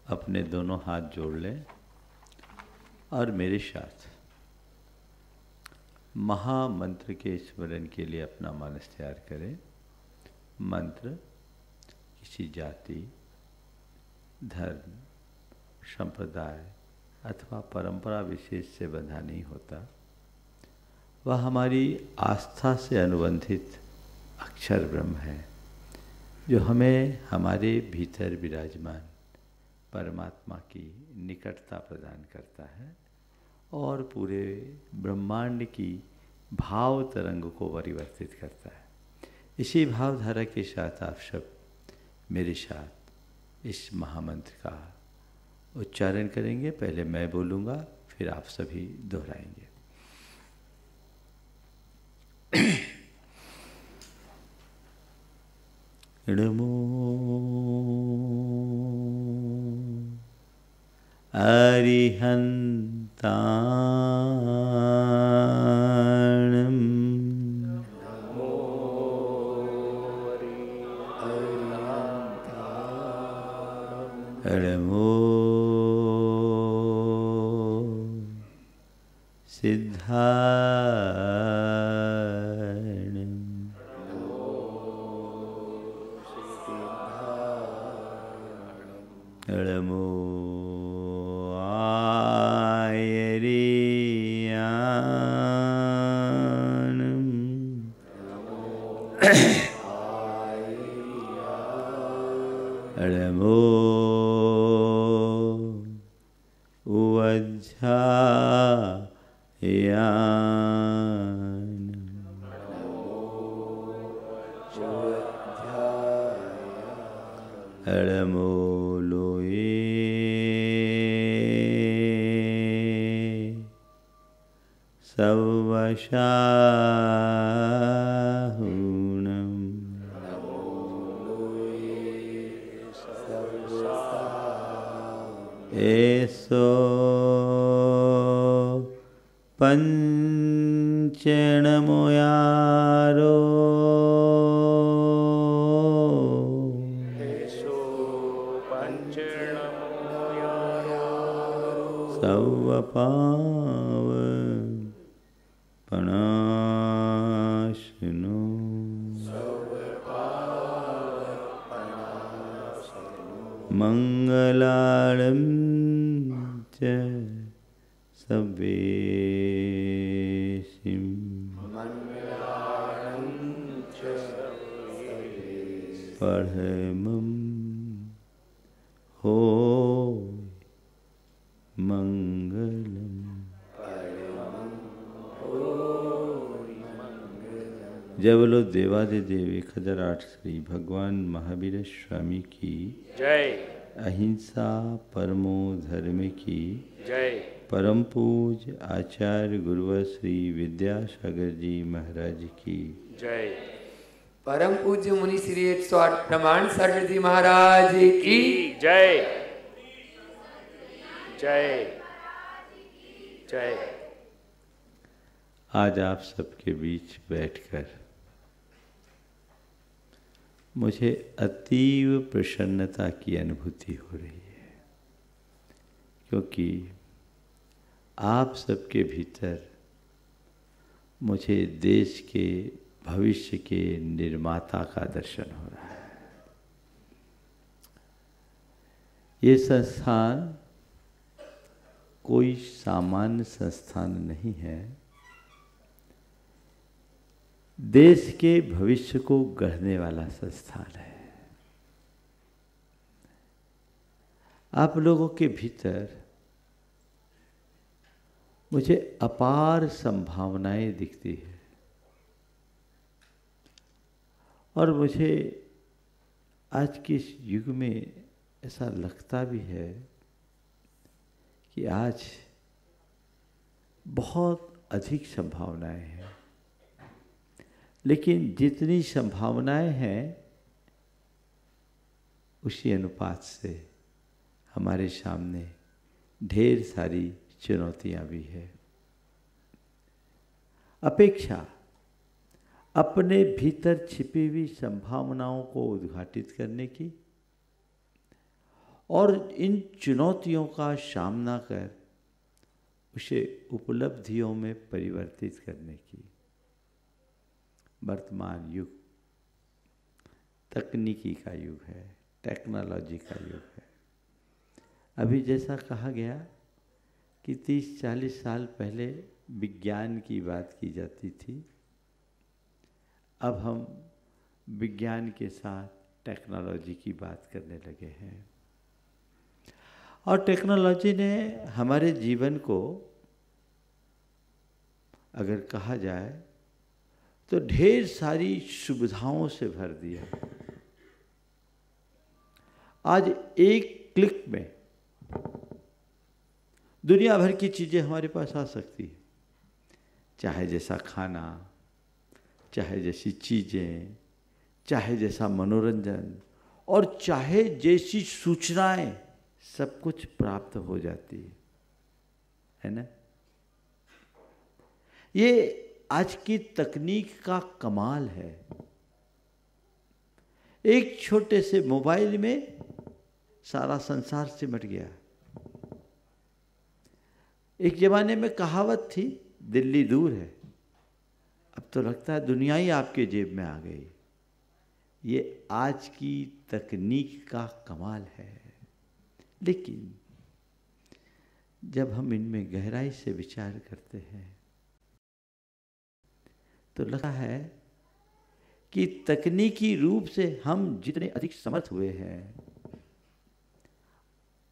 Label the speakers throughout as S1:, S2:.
S1: अपने दोनों हाथ जोड़ लें और मेरे साथ महामंत्र के स्मरण के लिए अपना मानस तैयार करें। मंत्र किसी जाति, धर्म, संप्रदाय अथवा परंपरा विशेष से बंधा नहीं होता। वह हमारी आस्था से अनुबंधित अक्षर ब्रह्म है, जो हमें हमारे भीतर विराजमान परमात्मा की निकटता प्रदान करता है और पूरे ब्रह्मांड की भाव तरंग को परिवर्तित करता है। इसी भावधारा के साथ आप सब मेरे साथ इस महामंत्र का उच्चारण करेंगे। पहले मैं बोलूँगा, फिर आप सभी दोहराएंगे। नमो अरिहन्ताणं नमो सिद्धाणं नमो आयर्याणं नमो नमो लोये सवशाहुणं एसो पंचणमोयारो सवपावपनाशनो मंगलालं च सवेशिं परमं हो मंगलम। जय बोलो देवादिदेव 1008 श्री भगवान महावीर स्वामी की
S2: जय।
S1: अहिंसा परमो धर्म की
S2: जय।
S1: परम पूज्य आचार्य गुरुवर श्री विद्यासागर जी महाराज की
S2: जय।
S3: परम पूज्य मुनि श्री 108 प्रमाण सागर जी महाराज की
S2: जय। जय जय।
S1: आज आप सबके बीच बैठकर मुझे अतीव प्रसन्नता की अनुभूति हो रही है, क्योंकि आप सबके भीतर मुझे देश के भविष्य के निर्माता का दर्शन हो रहा है। ये संस्थान कोई सामान्य संस्थान नहीं है, देश के भविष्य को गढ़ने वाला संस्थान है। आप लोगों के भीतर मुझे अपार संभावनाएं दिखती है और मुझे आज के इस युग में ऐसा लगता भी है कि आज बहुत अधिक संभावनाएं हैं, लेकिन जितनी संभावनाएं हैं उसी अनुपात से हमारे सामने ढेर सारी चुनौतियां भी है। अपेक्षा अपने भीतर छिपी हुई संभावनाओं को उद्घाटित करने की और इन चुनौतियों का सामना कर उसे उपलब्धियों में परिवर्तित करने की। वर्तमान युग तकनीकी का युग है, टेक्नोलॉजी का युग है। अभी जैसा कहा गया कि 30-40 साल पहले विज्ञान की बात की जाती थी, अब हम विज्ञान के साथ टेक्नोलॉजी की बात करने लगे हैं। और टेक्नोलॉजी ने हमारे जीवन को अगर कहा जाए तो ढेर सारी सुविधाओं से भर दिया। आज एक क्लिक में दुनिया भर की चीज़ें हमारे पास आ सकती है, चाहे जैसा खाना, चाहे जैसी चीज़ें, चाहे जैसा मनोरंजन और चाहे जैसी सूचनाएं, सब कुछ प्राप्त हो जाती है ना। ये आज की तकनीक का कमाल है। एक छोटे से मोबाइल में सारा संसार सिमट गया। एक जमाने में कहावत थी, दिल्ली दूर है, अब तो लगता है दुनिया ही आपके जेब में आ गई। ये आज की तकनीक का कमाल है। लेकिन जब हम इनमें गहराई से विचार करते हैं तो लगता है कि तकनीकी रूप से हम जितने अधिक समर्थ हुए हैं,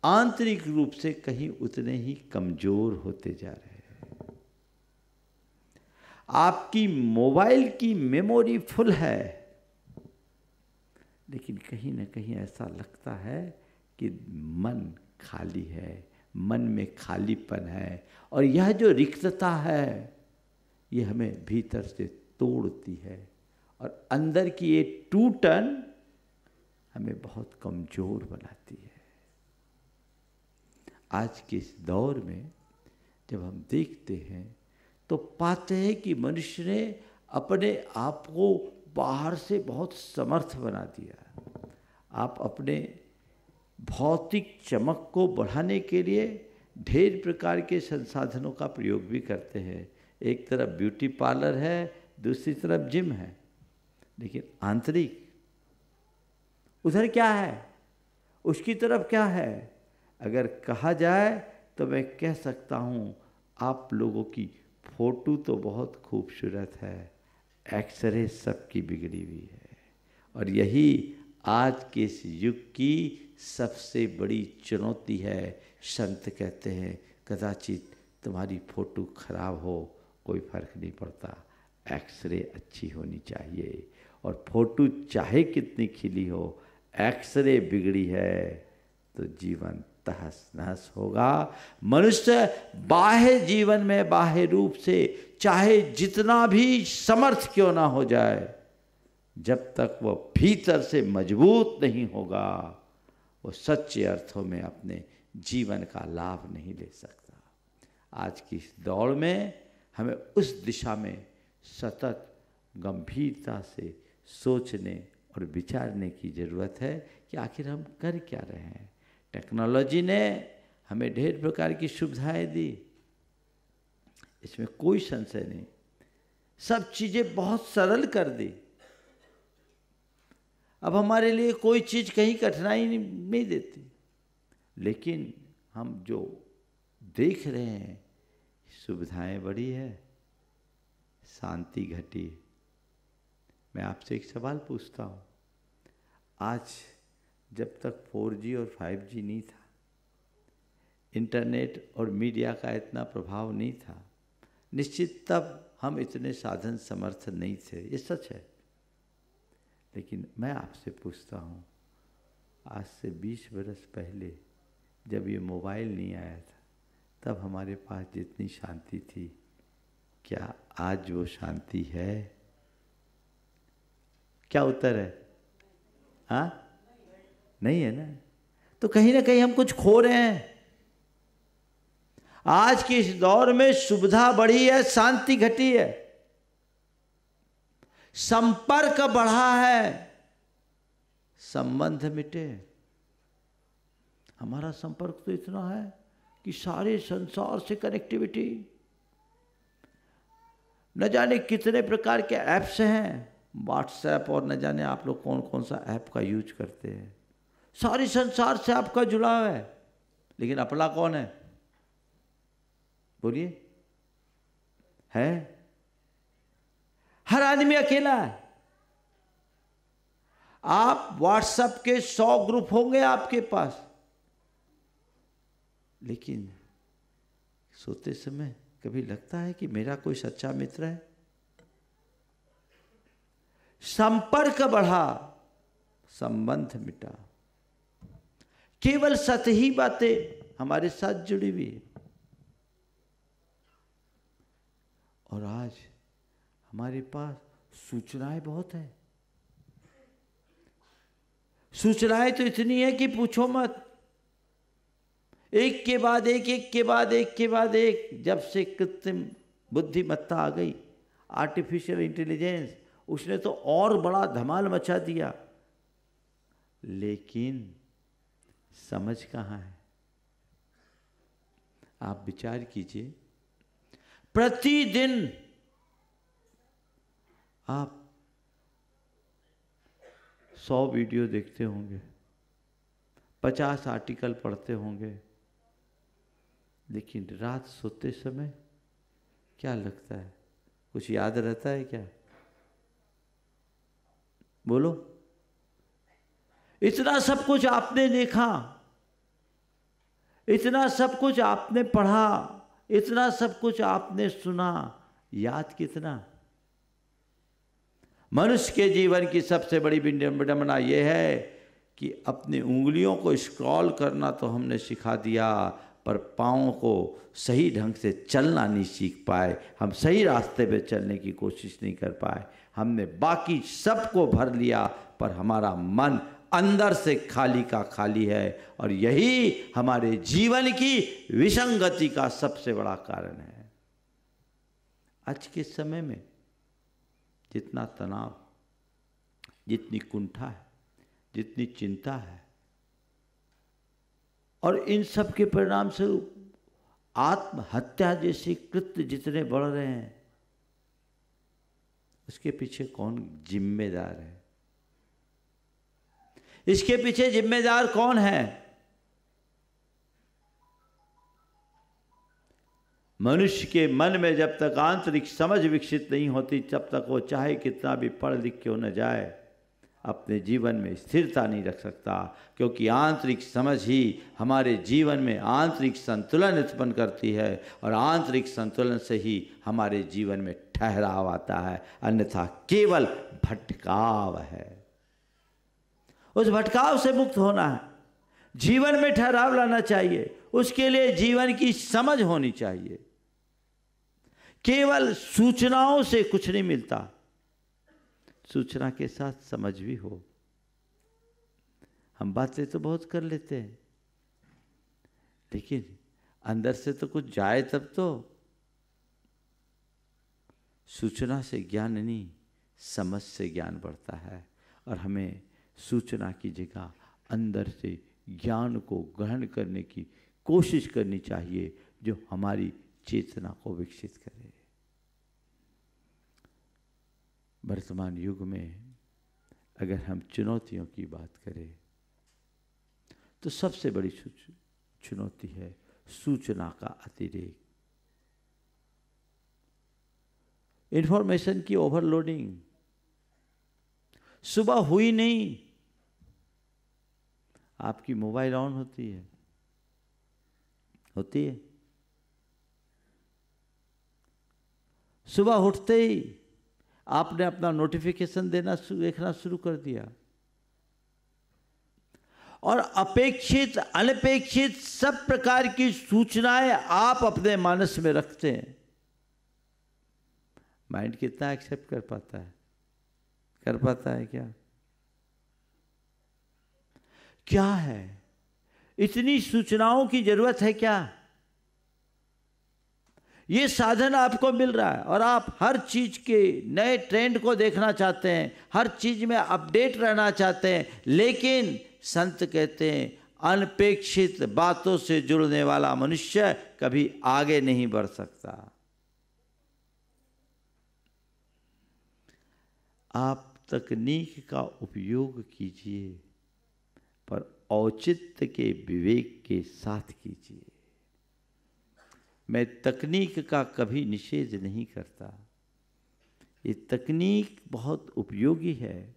S1: आंतरिक रूप से कहीं उतने ही कमजोर होते जा रहे हैं। आपकी मोबाइल की मेमोरी फुल है, लेकिन कहीं ना कहीं ऐसा लगता है कि मन खाली है, मन में खालीपन है, और यह जो रिक्तता है ये हमें भीतर से तोड़ती है, और अंदर की ये टूटन हमें बहुत कमजोर बनाती है। आज के इस दौर में जब हम देखते हैं तो पाते हैं कि मनुष्य ने अपने आप को बाहर से बहुत समर्थ बना दिया। आप अपने भौतिक चमक को बढ़ाने के लिए ढेर प्रकार के संसाधनों का प्रयोग भी करते हैं। एक तरफ ब्यूटी पार्लर है, दूसरी तरफ जिम है, लेकिन आंतरिक उधर क्या है, उसकी तरफ क्या है? अगर कहा जाए तो मैं कह सकता हूँ आप लोगों की फोटो तो बहुत खूबसूरत है, एक्सरे सबकी बिगड़ी हुई है। और यही आज के इस युग की सबसे बड़ी चुनौती है। संत कहते हैं कदाचित तुम्हारी फोटो खराब हो कोई फर्क नहीं पड़ता, एक्सरे अच्छी होनी चाहिए। और फोटो चाहे कितनी खिली हो, एक्सरे बिगड़ी है तो जीवन तहस नहस होगा। मनुष्य बाह्य जीवन में बाह्य रूप से चाहे जितना भी समर्थ क्यों ना हो जाए, जब तक वह भीतर से मजबूत नहीं होगा, वो सच्चे अर्थों में अपने जीवन का लाभ नहीं ले सकता। आज की इस दौड़ में हमें उस दिशा में सतत गंभीरता से सोचने और विचारने की ज़रूरत है कि आखिर हम कर क्या रहे हैं। टेक्नोलॉजी ने हमें ढेर प्रकार की सुविधाएं दी, इसमें कोई संशय नहीं, सब चीज़ें बहुत सरल कर दी। अब हमारे लिए कोई चीज़ कहीं कठिनाई नहीं देती, लेकिन हम जो देख रहे हैं सुविधाएं बढ़ी है, शांति घटी। मैं आपसे एक सवाल पूछता हूँ, आज जब तक 4G और 5G नहीं था, इंटरनेट और मीडिया का इतना प्रभाव नहीं था, निश्चित तब हम इतने साधन समर्थ नहीं थे, ये सच है। लेकिन मैं आपसे पूछता हूँ, आज से 20 बरस पहले जब ये मोबाइल नहीं आया था, तब हमारे पास जितनी शांति थी, क्या आज वो शांति है? क्या उत्तर है? हाँ, नहीं है ना। तो कहीं ना कहीं हम कुछ खो रहे हैं। आज के इस दौर में सुविधा बढ़ी है, शांति घटी है, संपर्क बढ़ा है, संबंध मिटे। हमारा संपर्क तो इतना है कि सारे संसार से कनेक्टिविटी, न जाने कितने प्रकार के ऐप्स हैं, व्हाट्सएप और न जाने आप लोग कौन कौन सा ऐप का यूज करते हैं। सारे संसार से आपका जुड़ाव है, लेकिन अपना कौन है? बोलिए, है? हर आदमी अकेला है। आप व्हाट्सएप के 100 ग्रुप होंगे आपके पास, लेकिन सोते समय कभी लगता है कि मेरा कोई सच्चा मित्र है? संपर्क बढ़ा, संबंध मिटा, केवल सत ही बातें हमारे साथ जुड़ी हुई है। और आज हमारे पास सूचनाएं बहुत है। सूचनाएं तो इतनी है कि पूछो मत, एक के बाद एक, एक के बाद एक के बाद एक। जब से कृत्रिम बुद्धिमत्ता आ गई, आर्टिफिशियल इंटेलिजेंस, उसने तो और बड़ा धमाल मचा दिया, लेकिन समझ कहाँ है? आप विचार कीजिए, प्रतिदिन आप 100 वीडियो देखते होंगे, 50 आर्टिकल पढ़ते होंगे, लेकिन रात सोते समय क्या लगता है? कुछ याद रहता है क्या? बोलो। इतना सब कुछ आपने देखा, इतना सब कुछ आपने पढ़ा, इतना सब कुछ आपने सुना, याद कितना? मनुष्य के जीवन की सबसे बड़ी विडंबना यह है कि अपनी उंगलियों को स्क्रॉल करना तो हमने सिखा दिया, पर पाँव को सही ढंग से चलना नहीं सीख पाए। हम सही रास्ते पे चलने की कोशिश नहीं कर पाए। हमने बाकी सबको भर लिया, पर हमारा मन अंदर से खाली का खाली है, और यही हमारे जीवन की विसंगति का सबसे बड़ा कारण है। आज के समय में जितना तनाव, जितनी कुंठा है, जितनी चिंता है, और इन सब के परिणाम से आत्महत्या जैसे कृत्य जितने बढ़ रहे हैं, उसके पीछे कौन जिम्मेदार है? इसके पीछे जिम्मेदार कौन है? मनुष्य के मन में जब तक आंतरिक समझ विकसित नहीं होती, तब तक वो चाहे कितना भी पढ़ लिख क्यों न जाए, अपने जीवन में स्थिरता नहीं रख सकता, क्योंकि आंतरिक समझ ही हमारे जीवन में आंतरिक संतुलन उत्पन्न करती है, और आंतरिक संतुलन से ही हमारे जीवन में ठहराव आता है, अन्यथा केवल भटकाव है। उस भटकाव से मुक्त होना है, जीवन में ठहराव लाना चाहिए, उसके लिए जीवन की समझ होनी चाहिए। केवल सूचनाओं से कुछ नहीं मिलता, सूचना के साथ समझ भी हो। हम बातें तो बहुत कर लेते हैं, लेकिन अंदर से तो कुछ जाए तब तो। सूचना से ज्ञान नहीं, समझ से ज्ञान बढ़ता है, और हमें सूचना की जगह अंदर से ज्ञान को ग्रहण करने की कोशिश करनी चाहिए, जो हमारी चेतना को विकसित करे। वर्तमान युग में अगर हम चुनौतियों की बात करें, तो सबसे बड़ी चुनौती है सूचना का अतिरेक, इंफॉर्मेशन की ओवरलोडिंग। सुबह हुई नहीं, आपकी मोबाइल ऑन होती है, सुबह उठते ही आपने अपना नोटिफिकेशन देखना शुरू कर दिया, और अपेक्षित अनपेक्षित सब प्रकार की सूचनाएं आप अपने मानस में रखते हैं। माइंड कितना एक्सेप्ट कर पाता है? कर पाता है क्या? क्या है? इतनी सूचनाओं की जरूरत है क्या? ये साधन आपको मिल रहा है, और आप हर चीज के नए ट्रेंड को देखना चाहते हैं, हर चीज में अपडेट रहना चाहते हैं, लेकिन संत कहते हैं अनपेक्षित बातों से जुड़ने वाला मनुष्य कभी आगे नहीं बढ़ सकता। आप तकनीक का उपयोग कीजिए, पर औचित्य के विवेक के साथ कीजिए। मैं तकनीक का कभी निषेध नहीं करता। ये तकनीक बहुत उपयोगी है,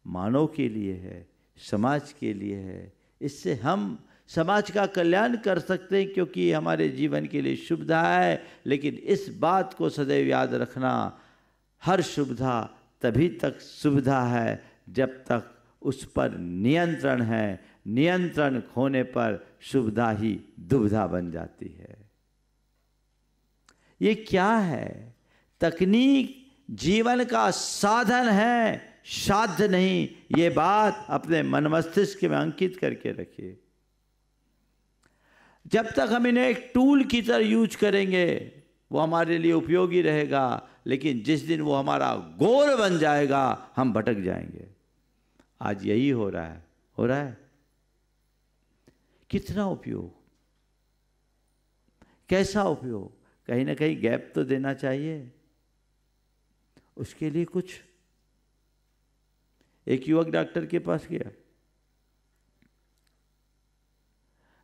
S1: मानव के लिए है, समाज के लिए है। इससे हम समाज का कल्याण कर सकते हैं, क्योंकि ये हमारे जीवन के लिए सुविधा है। लेकिन इस बात को सदैव याद रखना, हर सुविधा तभी तक सुविधा है जब तक उस पर नियंत्रण है। नियंत्रण खोने पर सुविधा ही दुविधा बन जाती है। ये क्या है? तकनीक जीवन का साधन है, साध्य नहीं। ये बात अपने मन मस्तिष्क में अंकित करके रखिए। जब तक हम इन्हें एक टूल की तरह यूज करेंगे वो हमारे लिए उपयोगी रहेगा, लेकिन जिस दिन वो हमारा गोल बन जाएगा हम भटक जाएंगे। आज यही हो रहा है। कितना उपयोग, कैसा उपयोग? कहीं ना कहीं गैप तो देना चाहिए। उसके लिए कुछ, एक युवक डॉक्टर के पास गया।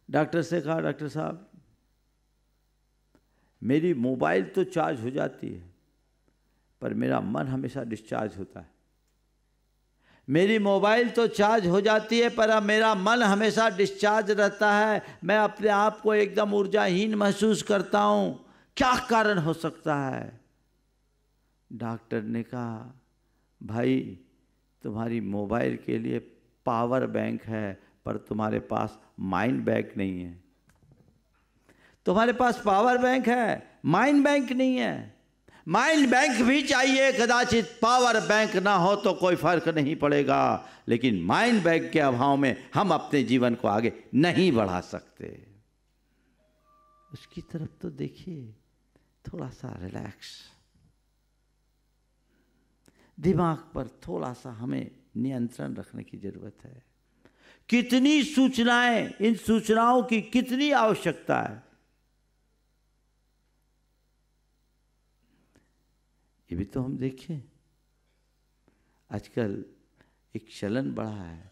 S1: डॉक्टर से कहा, डॉक्टर साहब मेरी मोबाइल तो चार्ज हो जाती है, पर मेरा मन हमेशा डिस्चार्ज होता है। मेरी मोबाइल तो चार्ज हो जाती है, पर अब मेरा मन हमेशा डिस्चार्ज रहता है। मैं अपने आप को एकदम ऊर्जाहीन महसूस करता हूं। क्या कारण हो सकता है? डॉक्टर ने कहा, भाई तुम्हारी मोबाइल के लिए पावर बैंक है, पर तुम्हारे पास माइंड बैंक नहीं है। तुम्हारे पास पावर बैंक है, माइंड बैंक नहीं है। माइंड बैंक भी चाहिए, कदाचित पावर बैंक ना हो तो कोई फर्क नहीं पड़ेगा, लेकिन माइंड बैंक के अभाव में हम अपने जीवन को आगे नहीं बढ़ा सकते। उसकी तरफ तो देखिए, थोड़ा सा रिलैक्स, दिमाग पर थोड़ा सा हमें नियंत्रण रखने की जरूरत है। कितनी सूचनाएं, इन सूचनाओं की कितनी आवश्यकता है। ये भी तो हम देखें, आजकल एक चलन बढ़ा है,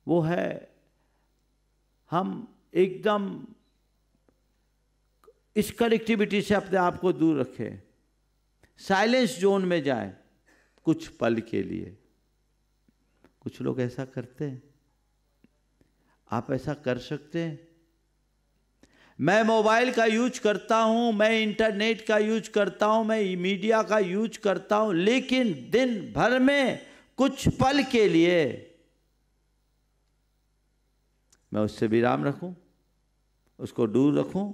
S1: वो है हम एकदम इस कनेक्टिविटी से अपने आप को दूर रखें, साइलेंस जोन में जाएं कुछ पल के लिए। कुछ लोग ऐसा करते हैं, आप ऐसा कर सकते हैं। मैं मोबाइल का यूज करता हूं, मैं इंटरनेट का यूज करता हूं, मैं मीडिया का यूज करता हूं, लेकिन दिन भर में कुछ पल के लिए मैं उससे विराम रखूं, उसको दूर रखूं,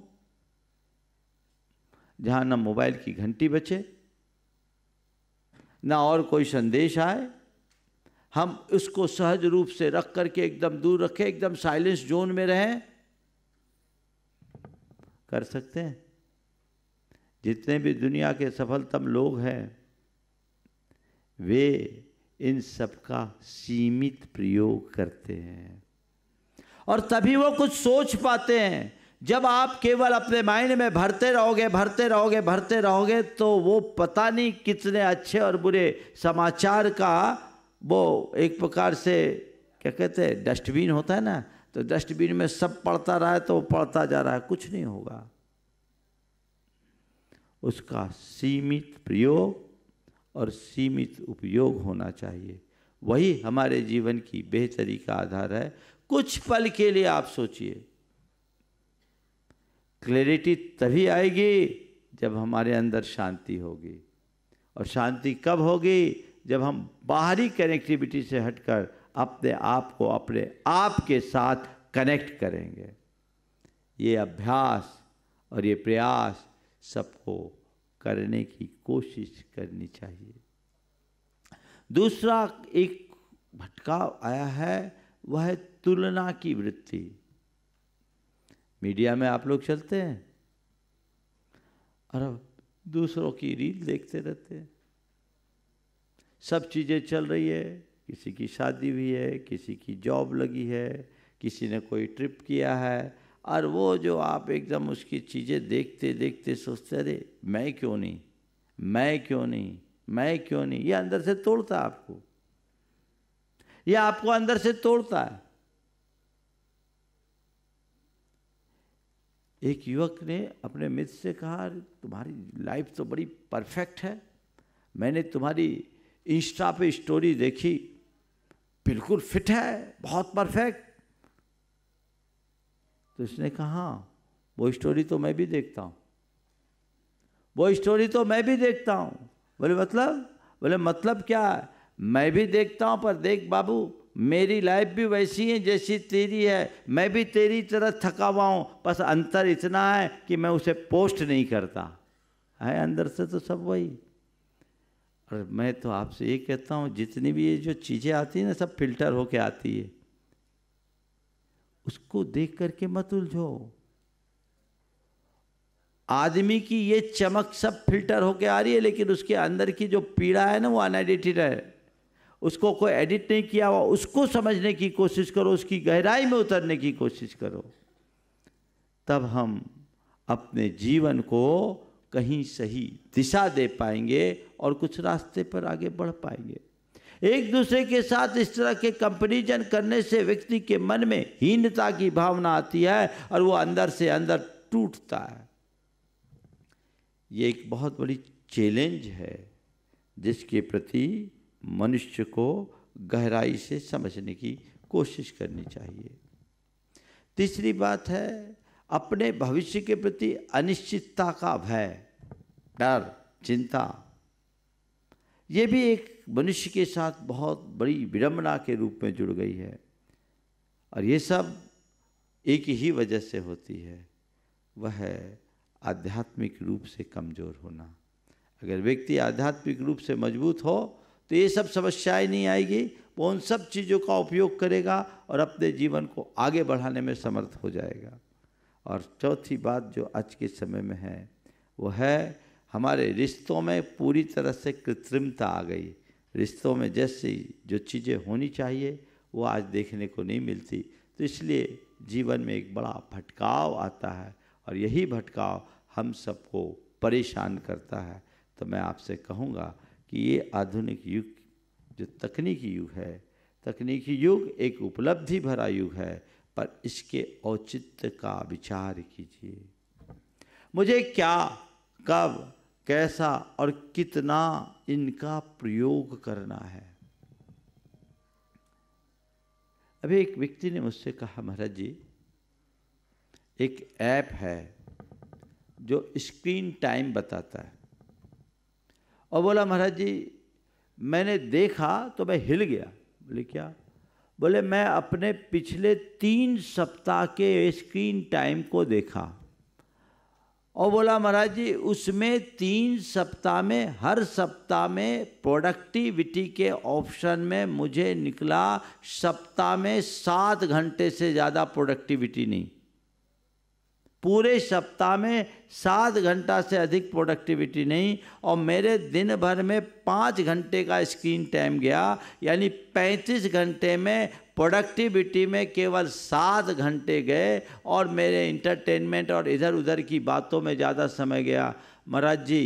S1: जहां ना मोबाइल की घंटी बचे, ना और कोई संदेश आए। हम उसको सहज रूप से रख करके एकदम दूर रखें, एकदम साइलेंस जोन में रहें। कर सकते हैं। जितने भी दुनिया के सफलतम लोग हैं, वे इन सब का सीमित प्रयोग करते हैं, और तभी वो कुछ सोच पाते हैं। जब आप केवल अपने माइंड में भरते रहोगे तो वो पता नहीं कितने अच्छे और बुरे समाचार का, वो एक प्रकार से क्या कहते हैं, डस्टबिन होता है ना, तो डस्टबिन में सब पड़ता रहा है तो वो पड़ता जा रहा है, कुछ नहीं होगा। उसका सीमित प्रयोग और सीमित उपयोग होना चाहिए। वही हमारे जीवन की बेहतरी का आधार है। कुछ पल के लिए आप सोचिए, क्लैरिटी तभी आएगी जब हमारे अंदर शांति होगी। और शांति कब होगी? जब हम बाहरी कनेक्टिविटी से हटकर अपने आप को अपने आप के साथ कनेक्ट करेंगे। ये अभ्यास और ये प्रयास सबको करने की कोशिश करनी चाहिए। दूसरा एक भटकाव आया है, वह है तुलना की वृत्ति। मीडिया में आप लोग चलते हैं और दूसरों की रील देखते रहते हैं। सब चीज़ें चल रही है किसी की शादी हुई है, किसी की जॉब लगी है, किसी ने कोई ट्रिप किया है, और वो जो आप एकदम उसकी चीज़ें देखते देखते सोचते अरे मैं क्यों नहीं, मैं क्यों नहीं, मैं क्यों नहीं, ये अंदर से तोड़ता है आपको, ये आपको अंदर से तोड़ता है। एक युवक ने अपने मित्र से कहा तुम्हारी लाइफ तो बड़ी परफेक्ट है, मैंने तुम्हारी इंस्टा पे स्टोरी देखी, बिल्कुल फिट है, बहुत परफेक्ट। तो उसने कहा वो स्टोरी तो मैं भी देखता हूँ, वो स्टोरी तो मैं भी देखता हूँ। बोले मतलब क्या है? मैं भी देखता हूँ, पर देख बाबू मेरी लाइफ भी वैसी है जैसी तेरी है, मैं भी तेरी तरह थका हुआ हूँ, बस अंतर इतना है कि मैं उसे पोस्ट नहीं करता है, अंदर से तो सब वही। और मैं तो आपसे ये कहता हूँ जितनी भी ये जो चीज़ें आती हैं ना सब फिल्टर होके आती है, उसको देख करके मत उलझो। आदमी की ये चमक सब फिल्टर होके आ रही है, लेकिन उसके अंदर की जो पीड़ा है ना वो अनएडिटेड है, उसको कोई एडिट नहीं किया हुआ, उसको समझने की कोशिश करो, उसकी गहराई में उतरने की कोशिश करो, तब हम अपने जीवन को कहीं सही दिशा दे पाएंगे और कुछ रास्ते पर आगे बढ़ पाएंगे। एक दूसरे के साथ इस तरह के कंपैरिजन करने से व्यक्ति के मन में हीनता की भावना आती है और वो अंदर से अंदर टूटता है। ये एक बहुत बड़ी चैलेंज है जिसके प्रति मनुष्य को गहराई से समझने की कोशिश करनी चाहिए। तीसरी बात है अपने भविष्य के प्रति अनिश्चितता का भय, डर, चिंता। ये भी एक मनुष्य के साथ बहुत बड़ी विडंबना के रूप में जुड़ गई है, और ये सब एक ही वजह से होती है, वह है आध्यात्मिक रूप से कमज़ोर होना। अगर व्यक्ति आध्यात्मिक रूप से मजबूत हो तो ये सब समस्याएं नहीं आएगी, वो उन सब चीज़ों का उपयोग करेगा और अपने जीवन को आगे बढ़ाने में समर्थ हो जाएगा। और चौथी बात जो आज के समय में है वो है हमारे रिश्तों में पूरी तरह से कृत्रिमता आ गई। रिश्तों में जैसी जो चीज़ें होनी चाहिए वो आज देखने को नहीं मिलती, तो इसलिए जीवन में एक बड़ा भटकाव आता है, और यही भटकाव हम सबको परेशान करता है। तो मैं आपसे कहूँगा कि ये आधुनिक युग जो तकनीकी युग है, तकनीकी युग एक उपलब्धि भरा युग है, पर इसके औचित्य का विचार कीजिए। मुझे क्या, कब, कैसा और कितना इनका प्रयोग करना है। अभी एक व्यक्ति ने मुझसे कहा महाराज जी एक ऐप है जो स्क्रीन टाइम बताता है, और बोला महाराज जी मैंने देखा तो मैं हिल गया। बोले क्या? बोले मैं अपने पिछले 3 सप्ताह के स्क्रीन टाइम को देखा, और बोला महाराज जी उसमें 3 सप्ताह में हर सप्ताह में प्रोडक्टिविटी के ऑप्शन में मुझे निकला सप्ताह में 7 घंटे से ज़्यादा प्रोडक्टिविटी नहीं, पूरे सप्ताह में 7 घंटा से अधिक प्रोडक्टिविटी नहीं, और मेरे दिन भर में 5 घंटे का स्क्रीन टाइम गया, यानी 35 घंटे में प्रोडक्टिविटी में केवल 7 घंटे गए, और मेरे इंटरटेनमेंट और इधर उधर की बातों में ज़्यादा समय गया। महाराज जी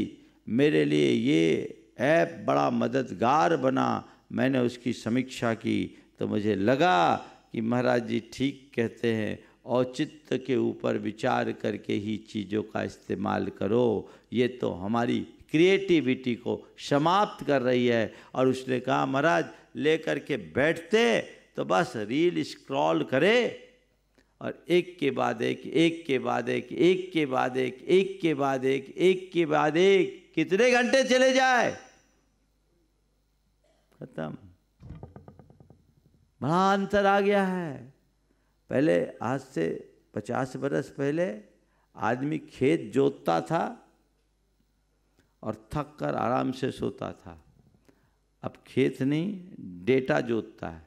S1: मेरे लिए ये ऐप बड़ा मददगार बना। मैंने उसकी समीक्षा की तो मुझे लगा कि महाराज जी ठीक कहते हैं, औचित्य के ऊपर विचार करके ही चीज़ों का इस्तेमाल करो, ये तो हमारी क्रिएटिविटी को समाप्त कर रही है। और उसने कहा महाराज लेकर के बैठते तो बस रील स्क्रॉल करे, और एक के बाद एक, एक के बाद एक, एक के बाद एक, एक के बाद एक, एक के बाद एक, कितने घंटे चले जाए, खत्म। बड़ा अंतर आ गया है। पहले आज से 50 बरस पहले आदमी खेत जोतता था और थक कर आराम से सोता था। अब खेत नहीं, डेटा जोतता है।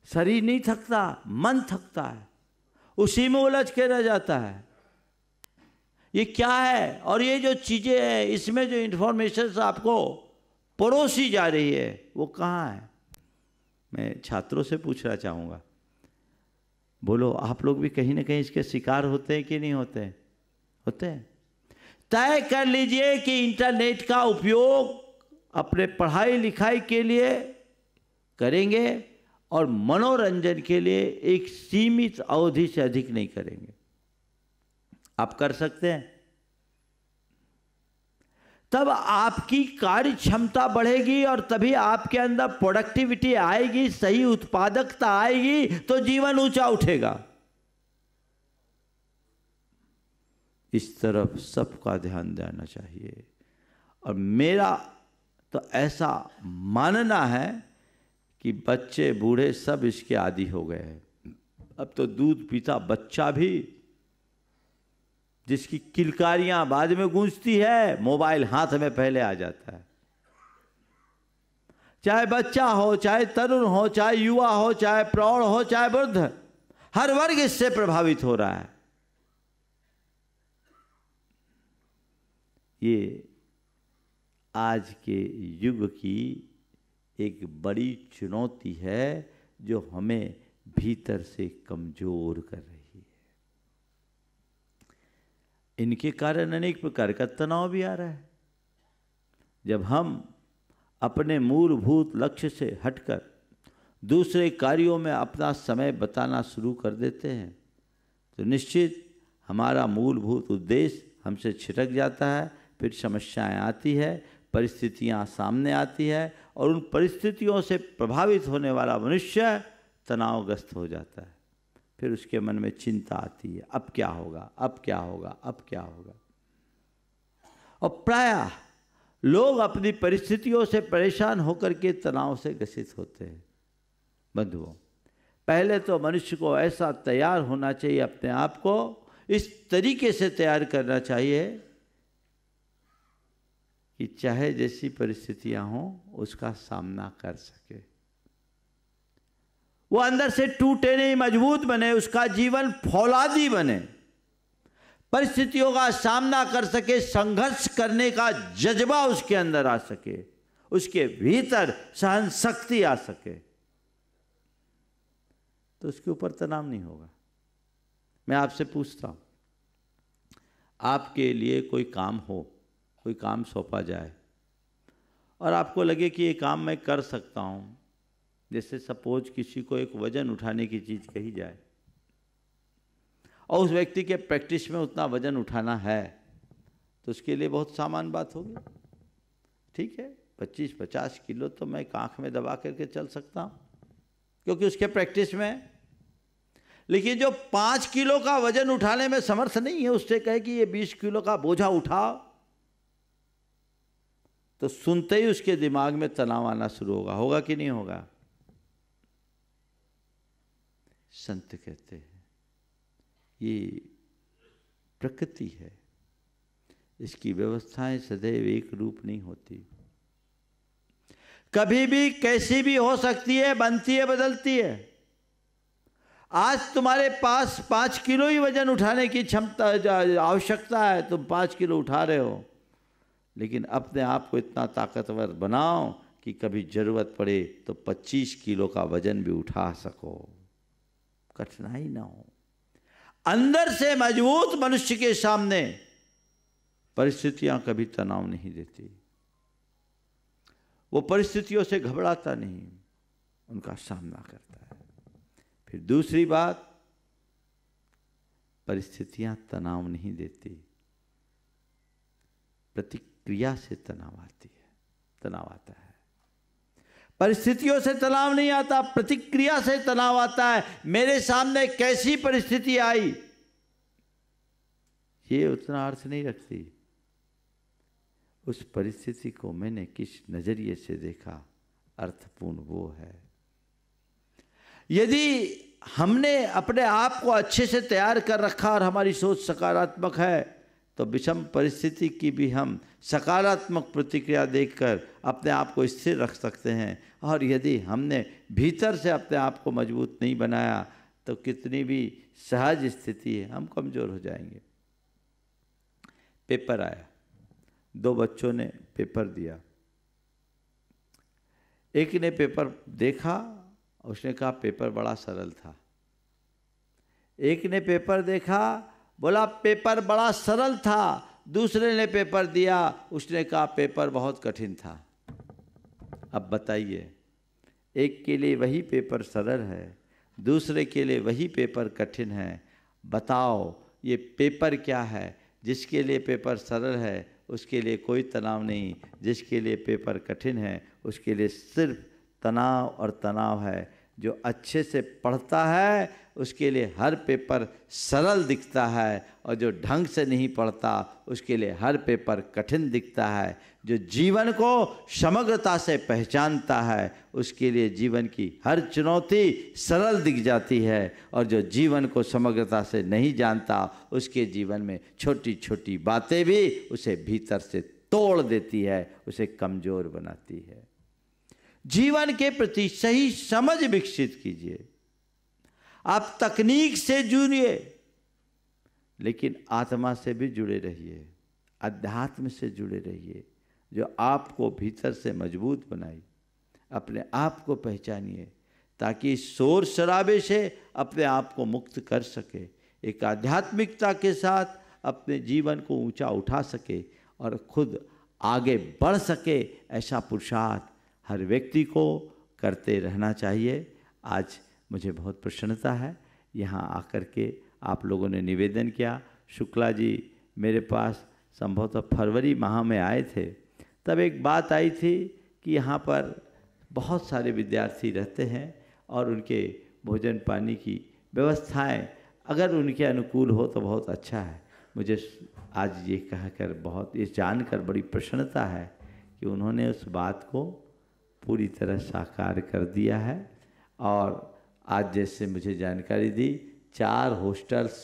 S1: शरीर नहीं थकता, मन थकता है, उसी में उलझ के रह जाता है। ये क्या है? और ये जो चीज़ें हैं इसमें जो इन्फॉर्मेशन आपको पड़ोसी जा रही है, वो कहाँ है? मैं छात्रों से पूछना चाहूँगा, बोलो आप लोग भी कहीं ना कहीं इसके शिकार होते हैं कि नहीं होते हैं? होते हैं। तय कर लीजिए कि इंटरनेट का उपयोग अपने पढ़ाई लिखाई के लिए करेंगे और मनोरंजन के लिए एक सीमित अवधि से अधिक नहीं करेंगे। आप कर सकते हैं? तब आपकी कार्य क्षमता बढ़ेगी और तभी आपके अंदर प्रोडक्टिविटी आएगी, सही उत्पादकता आएगी, तो जीवन ऊंचा उठेगा। इस तरफ सबका ध्यान देना चाहिए। और मेरा तो ऐसा मानना है कि बच्चे बूढ़े सब इसके आदी हो गए हैं। अब तो दूध पीता बच्चा भी, जिसकी किलकारियां बाद में गूंजती है, मोबाइल हाथ में पहले आ जाता है। चाहे बच्चा हो, चाहे तरुण हो, चाहे युवा हो, चाहे प्रौढ़ हो, चाहे वृद्ध, हर वर्ग इससे प्रभावित हो रहा है। ये आज के युग की एक बड़ी चुनौती है जो हमें भीतर से कमजोर कर रही है। इनके कारण अनेक प्रकार का तनाव भी आ रहा है। जब हम अपने मूलभूत लक्ष्य से हटकर दूसरे कार्यों में अपना समय बिताना शुरू कर देते हैं तो निश्चित हमारा मूलभूत उद्देश्य हमसे छिटक जाता है। फिर समस्याएं आती है, परिस्थितियां सामने आती है और उन परिस्थितियों से प्रभावित होने वाला मनुष्य तनावग्रस्त हो जाता है। फिर उसके मन में चिंता आती है, अब क्या होगा, अब क्या होगा, अब क्या होगा। और प्रायः लोग अपनी परिस्थितियों से परेशान होकर के तनाव से ग्रसित होते हैं। बंधुओं, पहले तो मनुष्य को ऐसा तैयार होना चाहिए, अपने आप को इस तरीके से तैयार करना चाहिए कि चाहे जैसी परिस्थितियां हों उसका सामना कर सके। वो अंदर से टूटे नहीं, मजबूत बने, उसका जीवन फौलादी बने, परिस्थितियों का सामना कर सके, संघर्ष करने का जज्बा उसके अंदर आ सके, उसके भीतर सहन शक्ति आ सके, तो उसके ऊपर तनाव नहीं होगा। मैं आपसे पूछता हूं, आपके लिए कोई काम हो, कोई काम सौंपा जाए और आपको लगे कि ये काम मैं कर सकता हूं, जैसे सपोज किसी को एक वजन उठाने की चीज़ कही जाए और उस व्यक्ति के प्रैक्टिस में उतना वजन उठाना है तो उसके लिए बहुत सामान्य बात होगी। ठीक है, 25-50 किलो तो मैं आँख में दबा करके चल सकता हूँ क्योंकि उसके प्रैक्टिस में। लेकिन जो 5 किलो का वजन उठाने में समर्थ नहीं है, उससे कहे कि ये 20 किलो का बोझा उठाओ, तो सुनते ही उसके दिमाग में तनाव आना शुरू होगा। होगा कि नहीं होगा? संत कहते हैं ये प्रकृति है, इसकी व्यवस्थाएं सदैव एक रूप नहीं होती, कभी भी कैसी भी हो सकती है, बनती है, बदलती है। आज तुम्हारे पास 5 किलो ही वजन उठाने की क्षमता आवश्यकता है, तुम 5 किलो उठा रहे हो, लेकिन अपने आप को इतना ताकतवर बनाओ कि कभी जरूरत पड़े तो 25 किलो का वजन भी उठा सको, कठिनाई ना हो। अंदर से मजबूत मनुष्य के सामने परिस्थितियां कभी तनाव नहीं देती, वो परिस्थितियों से घबराता नहीं, उनका सामना करता है। फिर दूसरी बात, परिस्थितियां तनाव नहीं देती, प्रतिक्रिया से तनाव आती है, तनाव आता है। परिस्थितियों से तनाव नहीं आता, प्रतिक्रिया से तनाव आता है। मेरे सामने कैसी परिस्थिति आई ये उतना अर्थ नहीं रखती, उस परिस्थिति को मैंने किस नजरिए से देखा, अर्थपूर्ण वो है। यदि हमने अपने आप को अच्छे से तैयार कर रखा और हमारी सोच सकारात्मक है तो विषम परिस्थिति की भी हम सकारात्मक प्रतिक्रिया देखकर अपने आप को स्थिर रख सकते हैं। और यदि हमने भीतर से अपने आप को मजबूत नहीं बनाया तो कितनी भी सहज स्थिति है, हम कमज़ोर हो जाएंगे। पेपर आया, 2 बच्चों ने पेपर दिया, एक ने पेपर देखा, उसने कहा पेपर बड़ा सरल था। एक ने पेपर देखा, बोला पेपर बड़ा सरल था। दूसरे ने पेपर दिया, उसने कहा पेपर बहुत कठिन था। अब बताइए, एक के लिए वही पेपर सरल है, दूसरे के लिए वही पेपर कठिन है। बताओ ये पेपर क्या है? जिसके लिए पेपर सरल है उसके लिए कोई तनाव नहीं, जिसके लिए पेपर कठिन है उसके लिए सिर्फ तनाव और तनाव है। जो अच्छे से पढ़ता है उसके लिए हर पेपर सरल दिखता है, और जो ढंग से नहीं पढ़ता उसके लिए हर पेपर कठिन दिखता है। जो जीवन को समग्रता से पहचानता है उसके लिए जीवन की हर चुनौती सरल दिख जाती है, और जो जीवन को समग्रता से नहीं जानता उसके जीवन में छोटी छोटी बातें भी उसे भीतर से तोड़ देती है, उसे कमज़ोर बनाती है। जीवन के प्रति सही समझ विकसित कीजिए। आप तकनीक से जुड़िए, लेकिन आत्मा से भी जुड़े रहिए, अध्यात्म से जुड़े रहिए, जो आपको भीतर से मजबूत बनाए। अपने आप को पहचानिए ताकि शोर शराबे से अपने आप को मुक्त कर सके, एक आध्यात्मिकता के साथ अपने जीवन को ऊंचा उठा सके और खुद आगे बढ़ सके। ऐसा पुरुषार्थ हर व्यक्ति को करते रहना चाहिए। आज मुझे बहुत प्रसन्नता है, यहाँ आकर के आप लोगों ने निवेदन किया। शुक्ला जी मेरे पास संभवतः फरवरी माह में आए थे, तब एक बात आई थी कि यहाँ पर बहुत सारे विद्यार्थी रहते हैं और उनके भोजन पानी की व्यवस्थाएं अगर उनके अनुकूल हो तो बहुत अच्छा है। मुझे आज ये कहकर बहुत, ये जानकर बड़ी प्रसन्नता है कि उन्होंने उस बात को पूरी तरह साकार कर दिया है। और आज जैसे मुझे जानकारी दी, 4 हॉस्टल्स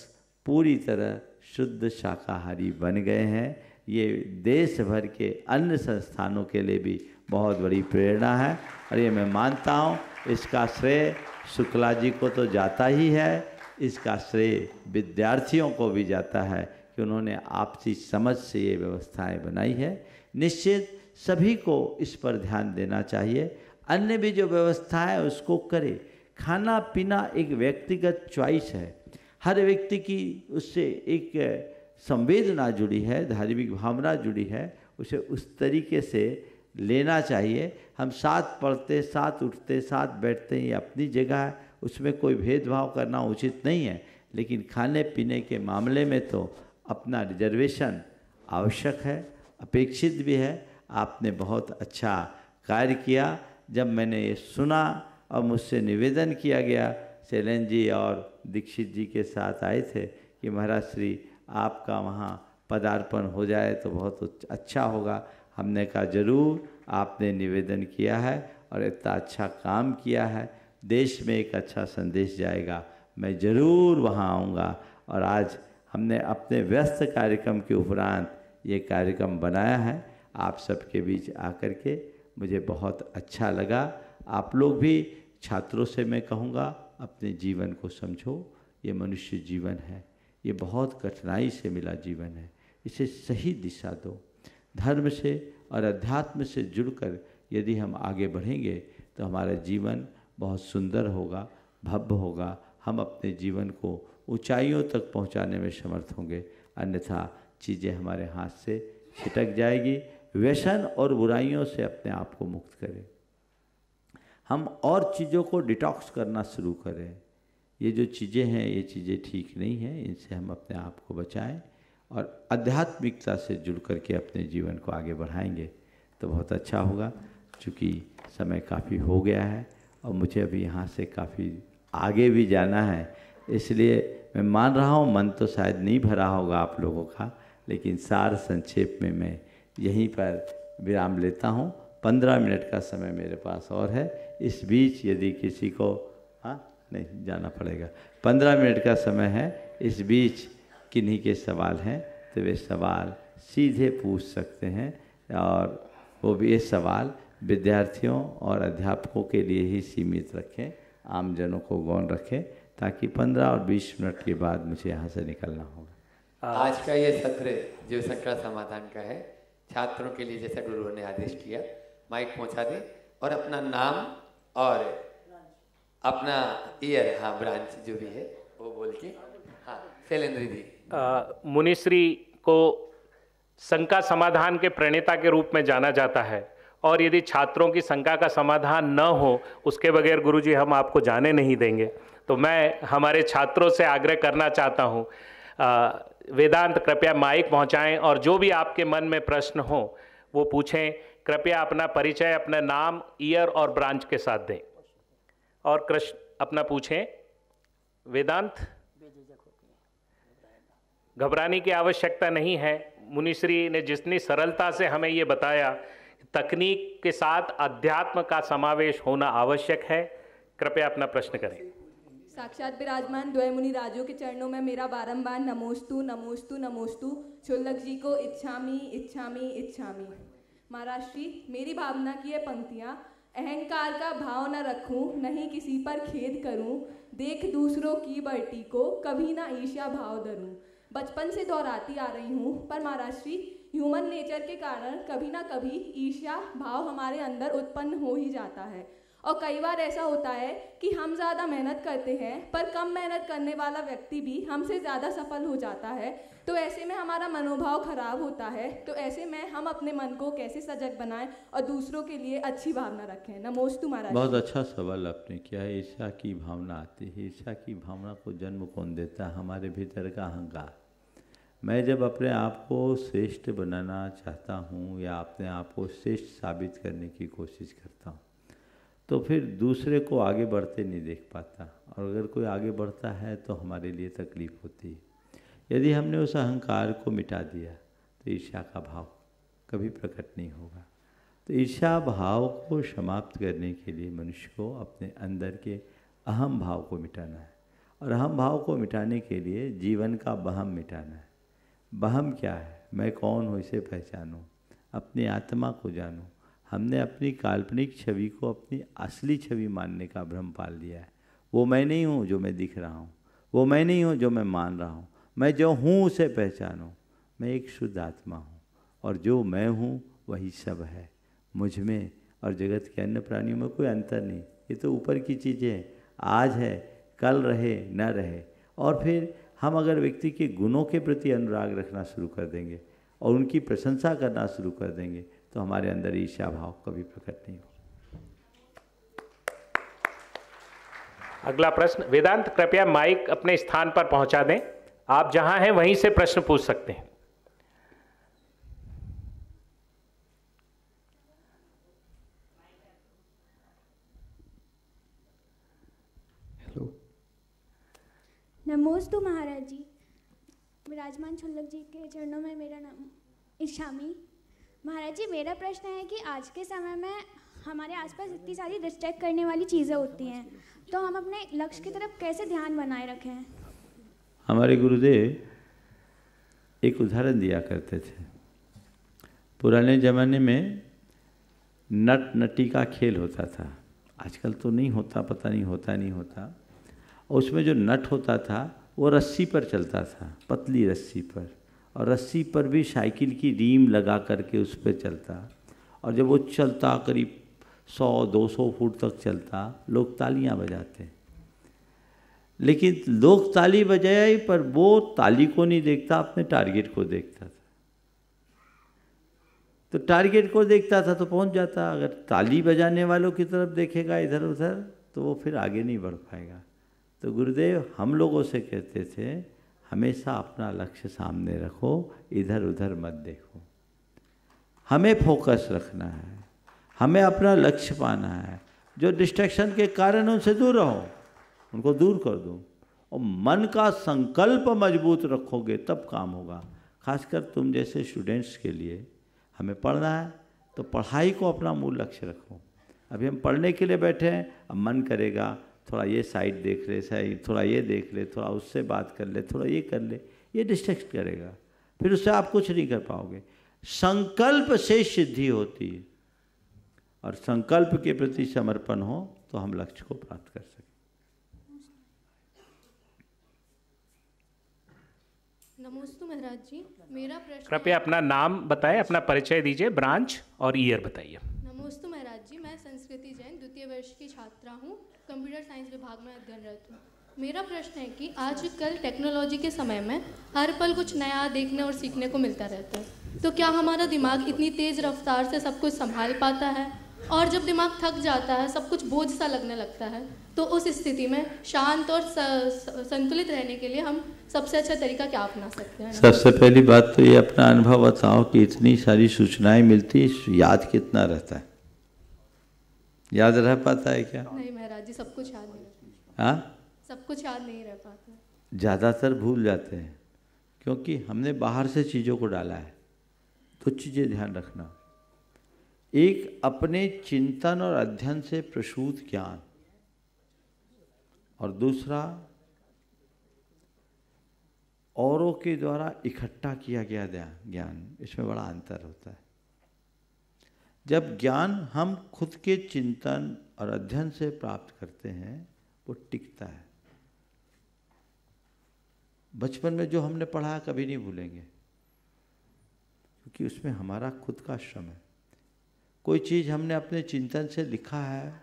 S1: पूरी तरह शुद्ध शाकाहारी बन गए हैं। ये देश भर के अन्य संस्थानों के लिए भी बहुत बड़ी प्रेरणा है, और ये मैं मानता हूँ इसका श्रेय शुक्ला जी को तो जाता ही है, इसका श्रेय विद्यार्थियों को भी जाता है कि उन्होंने आपसी समझ से ये व्यवस्थाएं बनाई है। निश्चित सभी को इस पर ध्यान देना चाहिए। अन्य भी जो व्यवस्था है उसको करे। खाना पीना एक व्यक्तिगत चॉइस है, हर व्यक्ति की उससे एक संवेदना जुड़ी है, धार्मिक भावना जुड़ी है, उसे उस तरीके से लेना चाहिए। हम साथ पढ़ते, साथ उठते, साथ बैठते हैं, ये अपनी जगह है, उसमें कोई भेदभाव करना उचित नहीं है। लेकिन खाने पीने के मामले में तो अपना रिजर्वेशन आवश्यक है, अपेक्षित भी है। आपने बहुत अच्छा कार्य किया। जब मैंने ये सुना और मुझसे निवेदन किया गया, शैलेंद्र जी और दीक्षित जी के साथ आए थे कि महाराज श्री आपका वहाँ पदार्पण हो जाए तो बहुत अच्छा होगा। हमने कहा जरूर, आपने निवेदन किया है और इतना अच्छा काम किया है, देश में एक अच्छा संदेश जाएगा, मैं ज़रूर वहाँ आऊँगा। और आज हमने अपने व्यस्त कार्यक्रम के उपरांत ये कार्यक्रम बनाया है आप सबके बीच आकर के, मुझे बहुत अच्छा लगा। आप लोग भी, छात्रों से मैं कहूँगा, अपने जीवन को समझो। ये मनुष्य जीवन है, ये बहुत कठिनाई से मिला जीवन है, इसे सही दिशा दो। धर्म से और अध्यात्म से जुड़कर यदि हम आगे बढ़ेंगे तो हमारा जीवन बहुत सुंदर होगा, भव्य होगा। हम अपने जीवन को ऊंचाइयों तक पहुंचाने में समर्थ होंगे, अन्यथा चीज़ें हमारे हाथ से छिटक जाएगी। व्यसन और बुराइयों से अपने आप को मुक्त करें, हम और चीज़ों को डिटॉक्स करना शुरू करें। ये जो चीज़ें हैं ये चीज़ें ठीक नहीं हैं, इनसे हम अपने आप को बचाएं और आध्यात्मिकता से जुड़ करके अपने जीवन को आगे बढ़ाएंगे तो बहुत अच्छा होगा। चूँकि समय काफ़ी हो गया है और मुझे अभी यहाँ से काफ़ी आगे भी जाना है, इसलिए मैं मान रहा हूँ मन तो शायद नहीं भरा होगा आप लोगों का, लेकिन सार संक्षेप में मैं यहीं पर विराम लेता हूँ। 15 मिनट का समय मेरे पास और है। इस बीच यदि किसी को नहीं जाना पड़ेगा, 15 मिनट का समय है। इस बीच किन्हीं के सवाल हैं तो वे सवाल सीधे पूछ सकते हैं, और वो भी ये सवाल विद्यार्थियों और अध्यापकों के लिए ही सीमित रखें, आमजनों को गौण रखें, ताकि 15 और 20 मिनट के बाद मुझे यहाँ से निकलना होगा।
S3: आज का ये सत्र जो संकट समाधान का है, छात्रों के लिए जैसा गुरुओं ने आदेश किया, माइक पहुँचा दें और अपना नाम और अपना ईयर, हाँ ब्रांच जो भी है वो बोल के। हाँ शैलेंद्र जी।
S2: मुनिश्री को शंका समाधान के प्रणेता के रूप में जाना जाता है, और यदि छात्रों की शंका का समाधान न हो उसके बगैर गुरुजी हम आपको जाने नहीं देंगे। तो मैं हमारे छात्रों से आग्रह करना चाहता हूँ, वेदांत कृपया माइक पहुँचाएं और जो भी आपके मन में प्रश्न हो वो पूछें। कृपया अपना परिचय, अपना नाम, ईयर और ब्रांच के साथ दें और कृष्ण अपना पूछें। वेदांत, घबराने की आवश्यकता नहीं है। मुनिश्री ने जितनी सरलता से हमें ये बताया, तकनीक के साथ अध्यात्म का समावेश होना आवश्यक है। कृपया अपना प्रश्न करें।
S4: साक्षात विराजमान द्वय मुनि राजों के चरणों में मेरा बारंबार नमोस्तु नमोस्तु नमोस्तु। क्षुल्लक जी को इच्छामी इच्छामी इच्छामी। महाराज श्री, मेरी भावना की ये पंक्तियाँ, अहंकार का भाव न रखूं, नहीं किसी पर खेद करूं, देख दूसरों की बर्टी को, कभी ना ईर्ष्या भाव धरूं। बचपन से दोहराती आ रही हूँ, पर महाराज श्री ह्यूमन नेचर के कारण कभी ना कभी ईर्ष्या भाव हमारे अंदर उत्पन्न हो ही जाता है। और कई बार ऐसा होता है कि हम ज़्यादा मेहनत करते हैं पर कम मेहनत करने वाला व्यक्ति भी हमसे ज़्यादा सफल हो जाता है, तो ऐसे में हमारा मनोभाव खराब होता है। तो ऐसे में हम अपने मन को कैसे सजग बनाएं और दूसरों के लिए अच्छी भावना रखें। नमोस्तु महाराज।
S1: बहुत अच्छा सवाल आपने किया है। ईर्ष्या की भावना आती है। ईर्ष्या की भावना को जन्म कौन देता है? हमारे भीतर का अहंकार। मैं जब अपने आप को श्रेष्ठ बनाना चाहता हूँ या अपने आप को श्रेष्ठ साबित करने की कोशिश करता हूँ, तो फिर दूसरे को आगे बढ़ते नहीं देख पाता, और अगर कोई आगे बढ़ता है तो हमारे लिए तकलीफ होती है। यदि हमने उस अहंकार को मिटा दिया तो ईर्ष्या का भाव कभी प्रकट नहीं होगा। तो ईर्ष्या भाव को समाप्त करने के लिए मनुष्य को अपने अंदर के अहम भाव को मिटाना है, और अहम भाव को मिटाने के लिए जीवन का बहम मिटाना है। बहम क्या है? मैं कौन हूँ इसे पहचानूँ, अपनी आत्मा को जानूँ। हमने अपनी काल्पनिक छवि को अपनी असली छवि मानने का भ्रम पाल लिया है। वो मैं नहीं हूँ जो मैं दिख रहा हूँ, वो मैं नहीं हूँ जो मैं मान रहा हूँ। मैं जो हूँ उसे पहचानो। मैं एक शुद्ध आत्मा हूँ, और जो मैं हूँ वही सब है। मुझ में और जगत के अन्य प्राणियों में कोई अंतर नहीं। ये तो ऊपर की चीज़ें आज है, कल रहे न रहे। और फिर हम अगर व्यक्ति के गुणों के प्रति अनुराग रखना शुरू कर देंगे और उनकी प्रशंसा करना शुरू कर देंगे तो हमारे अंदर ईर्ष्या भाव कभी प्रकट नहीं हो।
S2: अगला प्रश्न, वेदांत कृपया माइक अपने स्थान पर पहुंचा दें। आप जहां हैं वहीं से प्रश्न पूछ सकते हैं।
S1: हेलो।
S5: नमोस्तु महाराज जी। विराजमान क्षुल्लक जी के चरणों में मेरा नाम इच्छामी। महाराज जी, मेरा प्रश्न है कि आज के समय में हमारे आसपास इतनी सारी डिस्ट्रैक्ट करने वाली चीज़ें होती हैं, तो हम अपने लक्ष्य की तरफ कैसे ध्यान बनाए रखें?
S1: हमारे गुरुदेव एक उदाहरण दिया करते थे। पुराने ज़माने में नट नटी का खेल होता था। आजकल तो नहीं होता, पता नहीं होता नहीं होता। उसमें जो नट होता था वो रस्सी पर चलता था, पतली रस्सी पर, और रस्सी पर भी साइकिल की रीम लगा करके उस पर चलता। और जब वो चलता करीब 100-200 फुट तक चलता, लोग तालियां बजाते। लेकिन लोग ताली बजाए पर वो ताली को नहीं देखता, अपने टारगेट को देखता था। तो टारगेट को देखता था तो पहुंच जाता। अगर ताली बजाने वालों की तरफ देखेगा इधर उधर तो वो फिर आगे नहीं बढ़ पाएगा। तो गुरुदेव हम लोगों से कहते थे, हमेशा अपना लक्ष्य सामने रखो, इधर उधर मत देखो। हमें फोकस रखना है, हमें अपना लक्ष्य पाना है। जो डिस्ट्रैक्शन के कारण उनसे दूर रहो, उनको दूर कर दो, और मन का संकल्प मजबूत रखोगे तब काम होगा। खासकर तुम जैसे स्टूडेंट्स के लिए हमें पढ़ना है तो पढ़ाई को अपना मूल लक्ष्य रखो। अभी हम पढ़ने के लिए बैठे हैं, अब मन करेगा थोड़ा ये साइड देख ले, साइड थोड़ा ये देख ले, थोड़ा उससे बात कर ले, थोड़ा ये कर ले, ये डिस्ट्रैक्ट करेगा, फिर उससे आप कुछ नहीं कर पाओगे। संकल्प से सिद्धि होती है, और संकल्प के प्रति समर्पण हो तो हम लक्ष्य को प्राप्त कर सकें।
S4: नमोस्तु महाराज जी, मेरा प्रश्न
S2: कृपया अपना नाम बताएं, अपना परिचय दीजिए, ब्रांच और ईयर बताइए।
S4: नमोस्तु महाराज जी, मैं
S6: मैं संस्कृति जैन द्वितीय वर्ष की छात्रा हूँ, कंप्यूटर साइंस विभाग में अध्ययनरत हूँ। मेरा प्रश्न है कि आजकल टेक्नोलॉजी के समय में हर पल कुछ नया देखने और सीखने को मिलता रहता है, तो क्या हमारा दिमाग इतनी तेज़ रफ्तार से सब कुछ संभाल पाता है? और जब दिमाग थक जाता है, सब कुछ बोझ सा लगने लगता है, तो उस स्थिति में शांत और संतुलित रहने के लिए हम सबसे अच्छा तरीका क्या अपना सकते हैं?
S1: सबसे पहली बात तो ये अपना अनुभव बताओ कि इतनी सारी सूचनाएं मिलती, याद कितना रहता है? याद रह पाता है क्या?
S6: नहीं महाराज जी, सब कुछ याद नहीं रहता।
S1: हाँ,
S6: सब कुछ याद नहीं रह पाता।
S1: ज़्यादातर भूल जाते हैं क्योंकि हमने बाहर से चीज़ों को डाला है। तो चीज़ें ध्यान रखना, एक अपने चिंतन और अध्ययन से प्रसूत ज्ञान, और दूसरा औरों के द्वारा इकट्ठा किया गया ज्ञान, इसमें बड़ा अंतर होता है। जब ज्ञान हम खुद के चिंतन और अध्ययन से प्राप्त करते हैं वो टिकता है। बचपन में जो हमने पढ़ा कभी नहीं भूलेंगे, क्योंकि उसमें हमारा खुद का श्रम है। कोई चीज़ हमने अपने चिंतन से लिखा है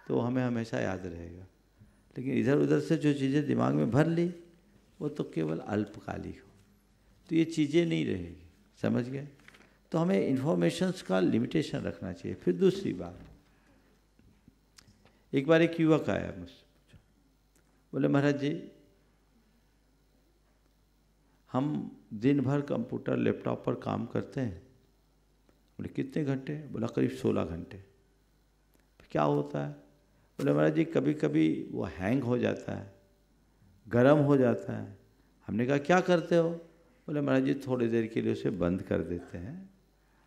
S1: तो हमें हमेशा याद रहेगा, लेकिन इधर उधर से जो चीज़ें दिमाग में भर ली वो तो केवल अल्पकालिक हो, तो ये चीज़ें नहीं रहेगी। समझ गए? तो हमें इन्फॉर्मेशंस का लिमिटेशन रखना चाहिए। फिर दूसरी बात, एक बार एक युवक आया मुझसे, बोले महाराज जी हम दिन भर कंप्यूटर लैपटॉप पर काम करते हैं। बोले कितने घंटे? बोला करीब 16 घंटे। क्या होता है? बोले महाराज जी कभी कभी वो हैंग हो जाता है, गर्म हो जाता है। हमने कहा क्या करते हो? बोले महाराज जी थोड़ी देर के लिए उसे बंद कर देते हैं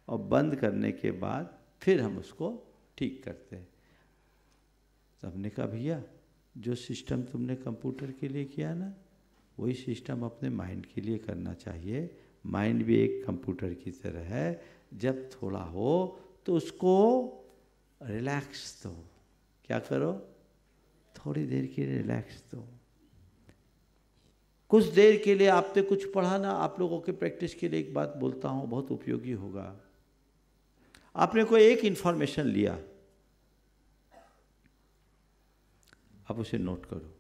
S1: और बंद करने के बाद फिर हम उसको ठीक करते हैं। तो हमने कहा भैया जो सिस्टम तुमने कंप्यूटर के लिए किया ना, वही सिस्टम अपने माइंड के लिए करना चाहिए। माइंड भी एक कंप्यूटर की तरह है, जब थोड़ा हो तो उसको रिलैक्स दो। क्या करो? थोड़ी देर के लिए रिलैक्स दो। कुछ देर के लिए आपने कुछ पढ़ा ना, आप लोगों के प्रैक्टिस के लिए एक बात बोलता हूँ, बहुत उपयोगी होगा। आपने कोई एक इंफॉर्मेशन लिया, आप उसे नोट करो,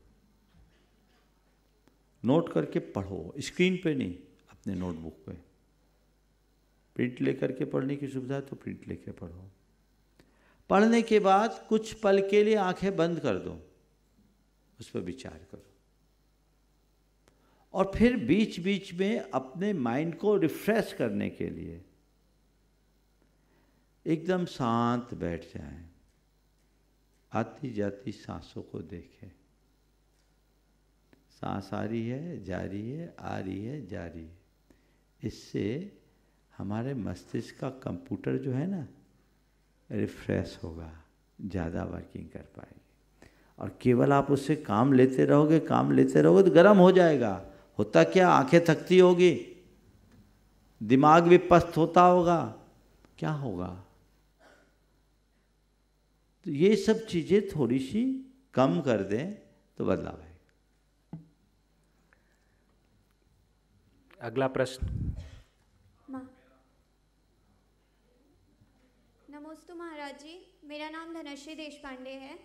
S1: नोट करके पढ़ो, स्क्रीन पे नहीं, अपने नोटबुक पे। प्रिंट लेकर के पढ़ने की सुविधा है तो प्रिंट लेके पढ़ो। पढ़ने के बाद कुछ पल के लिए आंखें बंद कर दो, उस पर विचार करो, और फिर बीच बीच में अपने माइंड को रिफ्रेश करने के लिए एकदम शांत बैठ जाएं, आती जाती सांसों को देखें। सांस आ रही है, जा रही है, आ रही है, जा रही है। इससे हमारे मस्तिष्क का कंप्यूटर जो है ना रिफ्रेश होगा, ज़्यादा वर्किंग कर पाएगी। और केवल आप उससे काम लेते रहोगे तो गर्म हो जाएगा। होता क्या, आंखें थकती होगी, दिमाग भी पस्त होता होगा, क्या होगा? तो ये सब चीज़ें थोड़ी सी कम कर दें तो बदलाव है।
S2: अगला प्रश्न।
S7: नमस्ते महाराज जी, मेरा नाम धनश्री देशपांडे है।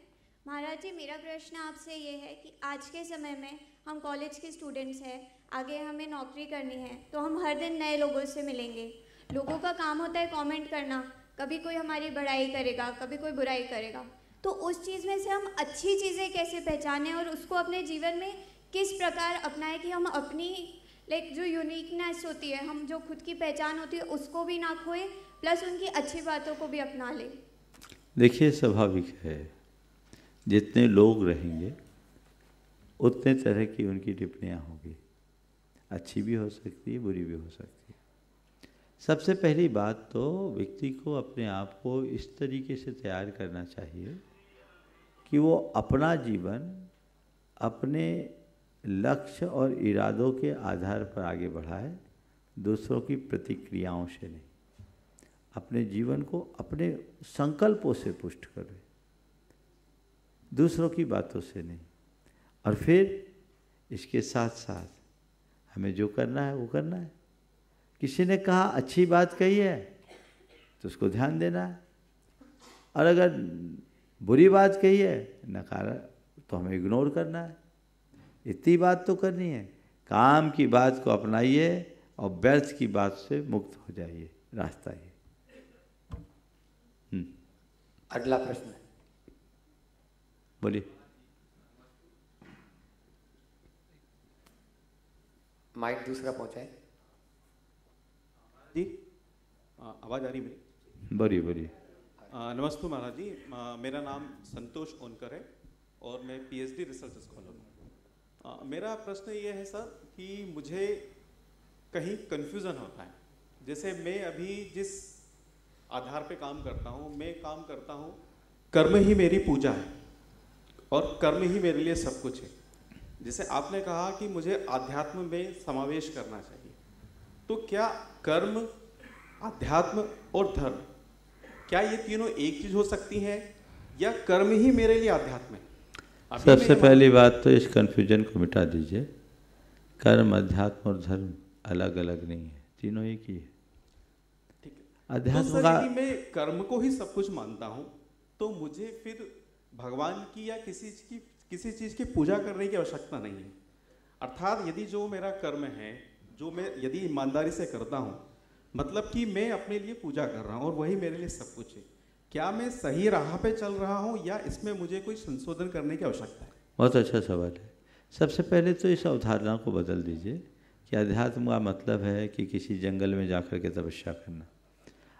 S7: महाराज जी मेरा प्रश्न आपसे ये है कि आज के समय में हम कॉलेज के स्टूडेंट्स हैं, आगे हमें नौकरी करनी है, तो हम हर दिन नए लोगों से मिलेंगे। लोगों का काम होता है कमेंट करना, कभी कोई हमारी बड़ाई करेगा, कभी कोई बुराई करेगा। तो उस चीज़ में से हम अच्छी चीज़ें कैसे पहचानें और उसको अपने जीवन में किस प्रकार अपनाएं कि हम अपनी जो यूनिकनेस होती है, हम जो खुद की पहचान होती है उसको भी ना खोएं, प्लस उनकी अच्छी बातों को भी अपना लें।
S1: देखिए स्वाभाविक है, जितने लोग रहेंगे उतने तरह की उनकी टिप्पणियाँ होगी, अच्छी भी हो सकती है, बुरी भी हो सकती है। सबसे पहली बात तो व्यक्ति को अपने आप को इस तरीके से तैयार करना चाहिए कि वो अपना जीवन अपने लक्ष्य और इरादों के आधार पर आगे बढ़ाए, दूसरों की प्रतिक्रियाओं से नहीं। अपने जीवन को अपने संकल्पों से पुष्ट करे, दूसरों की बातों से नहीं। और फिर इसके साथ साथ हमें जो करना है वो करना है। किसी ने कहा अच्छी बात कही है तो उसको ध्यान देना है, और अगर बुरी बात कही है, नकारा, तो हमें इग्नोर करना है। इतनी बात तो करनी है, काम की बात को अपनाइए और व्यर्थ की बात से मुक्त हो जाइए, रास्ता ये।
S3: अगला प्रश्न
S1: बोलिए।
S3: माइक दूसरा पहुंचाए
S8: जी। आवाज़ आ रही मेरी?
S1: बोलिए बोलिए।
S8: नमस्ते महाराज जी, मेरा नाम संतोष ओनकर है और मैं पीएचडी रिसर्च स्कॉलर हूँ। मेरा प्रश्न ये है सर कि मुझे कहीं कन्फ्यूज़न होता है। जैसे मैं अभी जिस आधार पे काम करता हूँ, मैं काम करता हूँ कर्म ही मेरी पूजा है और कर्म ही मेरे लिए सब कुछ है। जैसे आपने कहा कि मुझे आध्यात्म में समावेश करना चाहिए, तो क्या कर्म, आध्यात्म और धर्म, क्या ये तीनों एक चीज हो सकती है या कर्म ही मेरे लिए आध्यात्म है?
S1: सबसे पहली बात तो इस कन्फ्यूजन को मिटा दीजिए। कर्म, अध्यात्म और धर्म अलग अलग नहीं है, तीनों एक ही है।
S8: ठीक है।
S1: अध्यात्म
S8: तो
S1: का
S8: यदि मैं कर्म को ही सब कुछ मानता हूँ तो मुझे फिर भगवान की या किसी चीज की पूजा करने की आवश्यकता नहीं है। अर्थात यदि जो मेरा कर्म है, जो मैं यदि ईमानदारी से करता हूँ, मतलब कि मैं अपने लिए पूजा कर रहा हूँ और वही मेरे लिए सब कुछ है, क्या मैं सही राह पे चल रहा हूँ या इसमें मुझे कोई संशोधन करने की आवश्यकता है?
S1: बहुत अच्छा सवाल है। सबसे पहले तो इस अवधारणा को बदल दीजिए कि अध्यात्म का मतलब है कि किसी जंगल में जाकर के तपस्या करना।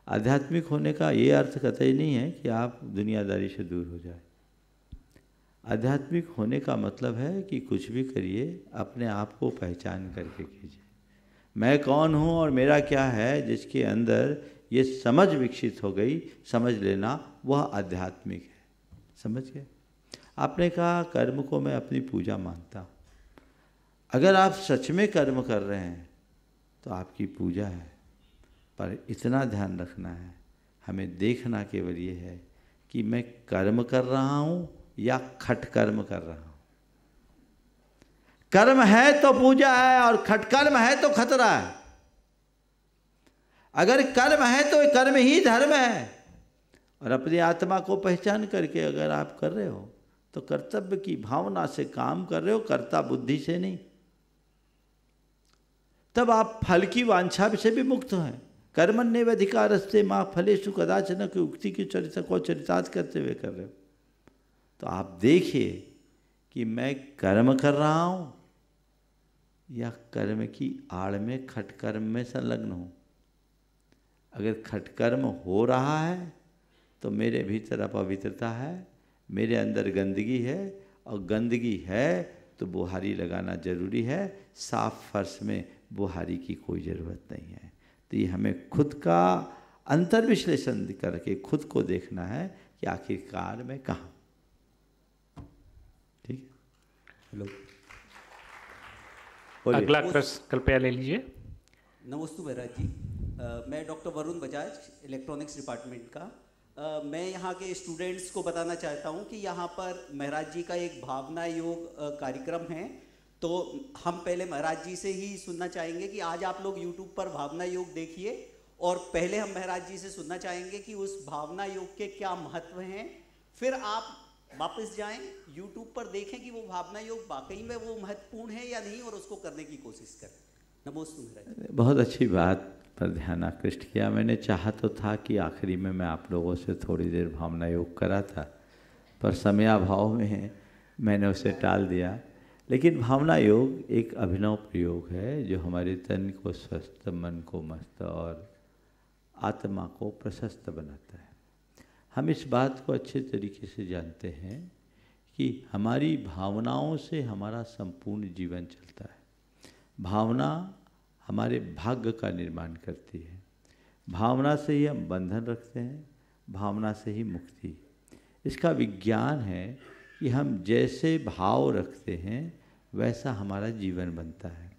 S1: आध्यात्मिक होने का ये अर्थ कतई नहीं है कि आप दुनियादारी से दूर हो जाए। आध्यात्मिक होने का मतलब है कि कुछ भी करिए, अपने आप को पहचान करके कीजिए। मैं कौन हूँ और मेरा क्या है, जिसके अंदर ये समझ विकसित हो गई, समझ लेना, वह आध्यात्मिक है। समझ गए? आपने कहा कर्म को मैं अपनी पूजा मानता हूँ। अगर आप सच में कर्म कर रहे हैं तो आपकी पूजा है, पर इतना ध्यान रखना है, हमें देखना केवल ये है कि मैं कर्म कर रहा हूँ या खटकर्म कर रहा हूँ। कर्म है तो पूजा है और खटकर्म है तो खतरा है। अगर कर्म है तो कर्म ही धर्म है, और अपनी आत्मा को पहचान करके अगर आप कर रहे हो तो कर्तव्य की भावना से काम कर रहे हो, कर्ता बुद्धि से नहीं। तब आप फल की वांछा से भी मुक्त हैं। कर्मण्येवाधिकारस्ते मा फलेषु कदाचन की उक्ति की चरित्र को चरितार्थ करते हुए कर रहे हो। तो आप देखिए कि मैं कर्म कर रहा हूँ या कर्म की आड़ में खटकर्म में संलग्न हूँ। अगर खटकर्म हो रहा है तो मेरे भीतर अपवित्रता है, मेरे अंदर गंदगी है, और गंदगी है तो बुहारी लगाना जरूरी है। साफ फर्श में बुहारी की कोई ज़रूरत नहीं है। तो ये हमें खुद का अंतर्विश्लेषण करके खुद को देखना है कि आखिरकार मैं कहाँ। ठीक है? हेलो,
S2: अगला प्रश्न कृपया ले लीजिए।
S9: नमस्ते महाराज जी, मैं doctor Varun Bajaj, electronics department का। मैं यहाँ के स्टूडेंट्स को बताना चाहता हूँ कि यहाँ पर महाराज जी का एक भावना योग कार्यक्रम है। तो हम पहले महाराज जी से ही सुनना चाहेंगे कि आज आप लोग यूट्यूब पर भावना योग देखिए, और पहले हम महाराज जी से सुनना चाहेंगे कि उस भावना योग के क्या महत्व हैं। फिर आप वापस जाएं, यूट्यूब पर देखें कि वो भावना योग वाकई में वो महत्वपूर्ण है या नहीं, और उसको करने की कोशिश करें। नमस्ते महाराज।
S1: बहुत अच्छी बात पर ध्यान आकृष्ट किया। मैंने चाहा तो था कि आखिरी में मैं आप लोगों से थोड़ी देर भावना योग करा था, पर समयाभाव में मैंने उसे टाल दिया। लेकिन भावना योग एक अभिनव प्रयोग है जो हमारे तन को स्वस्थ, मन को मस्त और आत्मा को प्रशस्त बनाता है। हम इस बात को अच्छे तरीके से जानते हैं कि हमारी भावनाओं से हमारा संपूर्ण जीवन चलता है। भावना हमारे भाग्य का निर्माण करती है। भावना से ही हम बंधन रखते हैं, भावना से ही मुक्ति। इसका विज्ञान है कि हम जैसे भाव रखते हैं वैसा हमारा जीवन बनता है।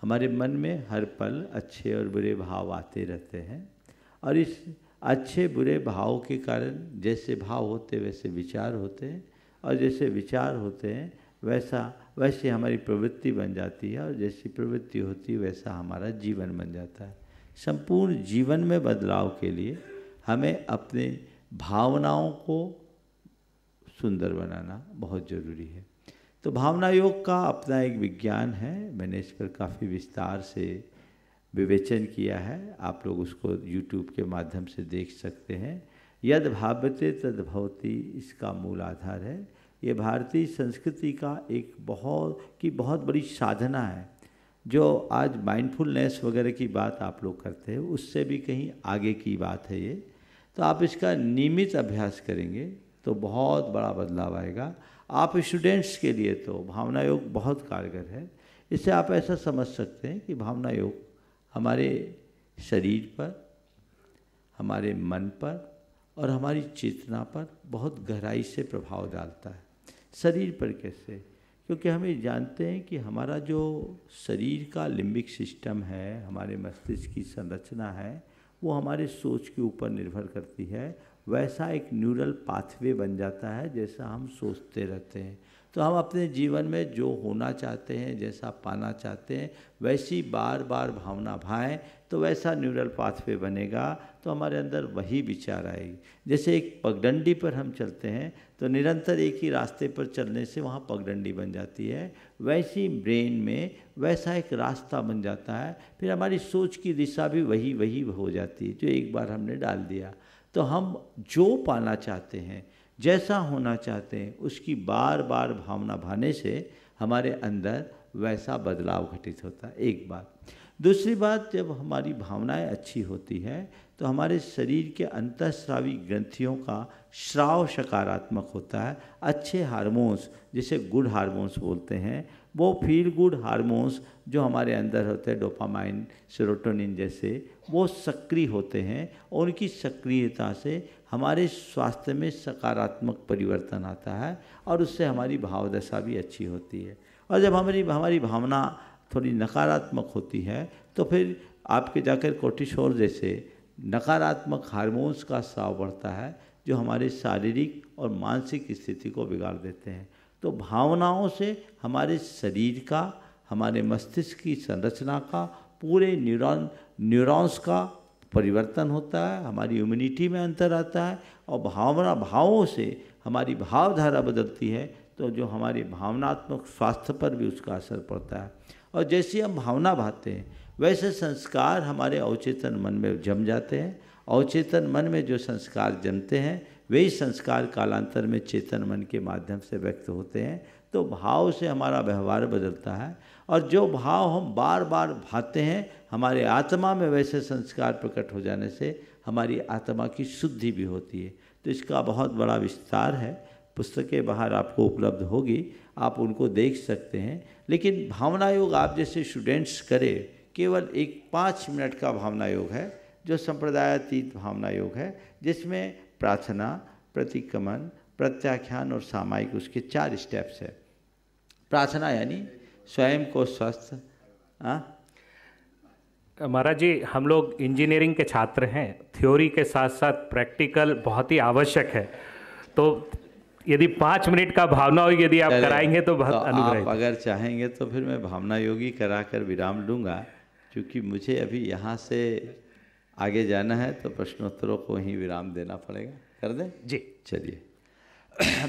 S1: हमारे मन में हर पल अच्छे और बुरे भाव आते रहते हैं, और इस अच्छे बुरे भाव के कारण जैसे भाव होते वैसे विचार होते हैं, और जैसे विचार होते हैं वैसे हमारी प्रवृत्ति बन जाती है, और जैसी प्रवृत्ति होती है वैसा हमारा जीवन बन जाता है। संपूर्ण जीवन में बदलाव के लिए हमें अपने भावनाओं को सुंदर बनाना बहुत ज़रूरी है। तो भावना योग का अपना एक विज्ञान है, मैंने इस पर काफ़ी विस्तार से विवेचन किया है, आप लोग उसको YouTube के माध्यम से देख सकते हैं। यद भावते तद भवति इसका मूल आधार है। ये भारतीय संस्कृति का एक बहुत बड़ी साधना है, जो आज माइंडफुलनेस वगैरह की बात आप लोग करते हैं, उससे भी कहीं आगे की बात है ये। तो आप इसका नियमित अभ्यास करेंगे तो बहुत बड़ा बदलाव आएगा। आप स्टूडेंट्स के लिए तो भावना योग बहुत कारगर है। इससे आप ऐसा समझ सकते हैं कि भावना योग हमारे शरीर पर, हमारे मन पर और हमारी चेतना पर बहुत गहराई से प्रभाव डालता है। शरीर पर कैसे? क्योंकि हमें जानते हैं कि हमारा जो शरीर का लिम्बिक सिस्टम है, हमारे मस्तिष्क की संरचना है, वो हमारे सोच के ऊपर निर्भर करती है। वैसा एक न्यूरल पाथवे बन जाता है जैसा हम सोचते रहते हैं। तो हम अपने जीवन में जो होना चाहते हैं, जैसा पाना चाहते हैं, वैसी बार बार भावना भाएं तो वैसा न्यूरल पाथवे बनेगा, तो हमारे अंदर वही विचार आएगी। जैसे एक पगडंडी पर हम चलते हैं तो निरंतर एक ही रास्ते पर चलने से वहाँ पगडंडी बन जाती है, वैसी ब्रेन में वैसा एक रास्ता बन जाता है। फिर हमारी सोच की दिशा भी वही हो जाती है जो एक बार हमने डाल दिया। तो हम जो पाना चाहते हैं, जैसा होना चाहते हैं, उसकी बार बार भावना भाने से हमारे अंदर वैसा बदलाव घटित होता है। एक बात। दूसरी बात, जब हमारी भावनाएं अच्छी होती हैं तो हमारे शरीर के अंतःस्रावी ग्रंथियों का स्राव सकारात्मक होता है। अच्छे हार्मोन्स, जिसे गुड हार्मोन्स बोलते हैं, वो फील गुड हार्मोन्स जो हमारे अंदर होते हैं, डोपामाइन, सेरोटोनिन जैसे, वो सक्रिय होते हैं और उनकी सक्रियता से हमारे स्वास्थ्य में सकारात्मक परिवर्तन आता है और उससे हमारी भावदशा भी अच्छी होती है। और जब हमारी भावना थोड़ी नकारात्मक होती है तो फिर आपके जाकर कोर्टिसोल जैसे नकारात्मक हार्मोन्स का स्राव बढ़ता है, जो हमारे शारीरिक और मानसिक स्थिति को बिगाड़ देते हैं। तो भावनाओं से हमारे शरीर का, हमारे मस्तिष्क की संरचना का, पूरे न्यूरॉन्स का परिवर्तन होता है, हमारी इम्यूनिटी में अंतर आता है और भावों से हमारी भावधारा बदलती है, तो जो हमारे भावनात्मक स्वास्थ्य पर भी उसका असर पड़ता है। और जैसे हम भावना भाते हैं वैसे संस्कार हमारे अवचेतन मन में जम जाते हैं। अवचेतन मन में जो संस्कार जमते हैं वही संस्कार कालांतर में चेतन मन के माध्यम से व्यक्त होते हैं। तो भाव से हमारा व्यवहार बदलता है और जो भाव हम बार बार भाते हैं, हमारे आत्मा में वैसे संस्कार प्रकट हो जाने से हमारी आत्मा की शुद्धि भी होती है। तो इसका बहुत बड़ा विस्तार है, पुस्तकें बाहर आपको उपलब्ध होगी, आप उनको देख सकते हैं। लेकिन भावना योग आप जैसे स्टूडेंट्स करें, केवल एक 5 मिनट का भावना योग है जो संप्रदायातीत भावना योग है, जिसमें प्रार्थना, प्रतिक्रमण, प्रत्याख्यान और सामायिक, उसके 4 स्टेप्स है। प्रार्थना यानी स्वयं को स्वस्थ।
S2: महाराज जी, हम लोग इंजीनियरिंग के छात्र हैं, थ्योरी के साथ साथ प्रैक्टिकल बहुत ही आवश्यक है। तो यदि 5 मिनट का भावना योग यदि आप कराएंगे तो बहुत अनुग्रह।
S1: आप अगर चाहेंगे तो फिर मैं भावना योगी कराकर विराम लूँगा, क्योंकि मुझे अभी यहाँ से आगे जाना है तो प्रश्नोत्तरों को ही विराम देना पड़ेगा। कर दें
S2: जी?
S1: चलिए,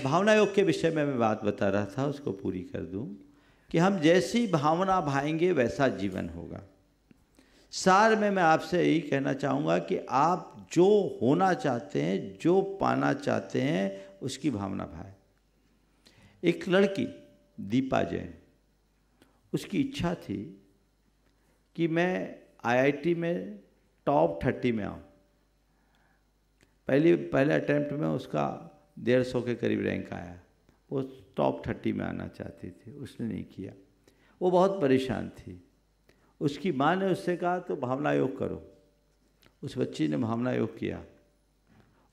S1: भावना योग के विषय में मैं बात बता रहा था, उसको पूरी कर दूं कि हम जैसी भावना भाएंगे वैसा जीवन होगा। सार में मैं आपसे यही कहना चाहूँगा कि आप जो होना चाहते हैं, जो पाना चाहते हैं, उसकी भावना भाएं। एक लड़की दीपा जैन, उसकी इच्छा थी कि मैं IIT में टॉप 30 में आऊँ। पहले अटैम्प्ट में उसका 150 के करीब रैंक आया। वो टॉप 30 में आना चाहती थी, उसने नहीं किया। वो बहुत परेशान थी। उसकी माँ ने उससे कहा तो भावना योग करो। उस बच्ची ने भावना योग किया।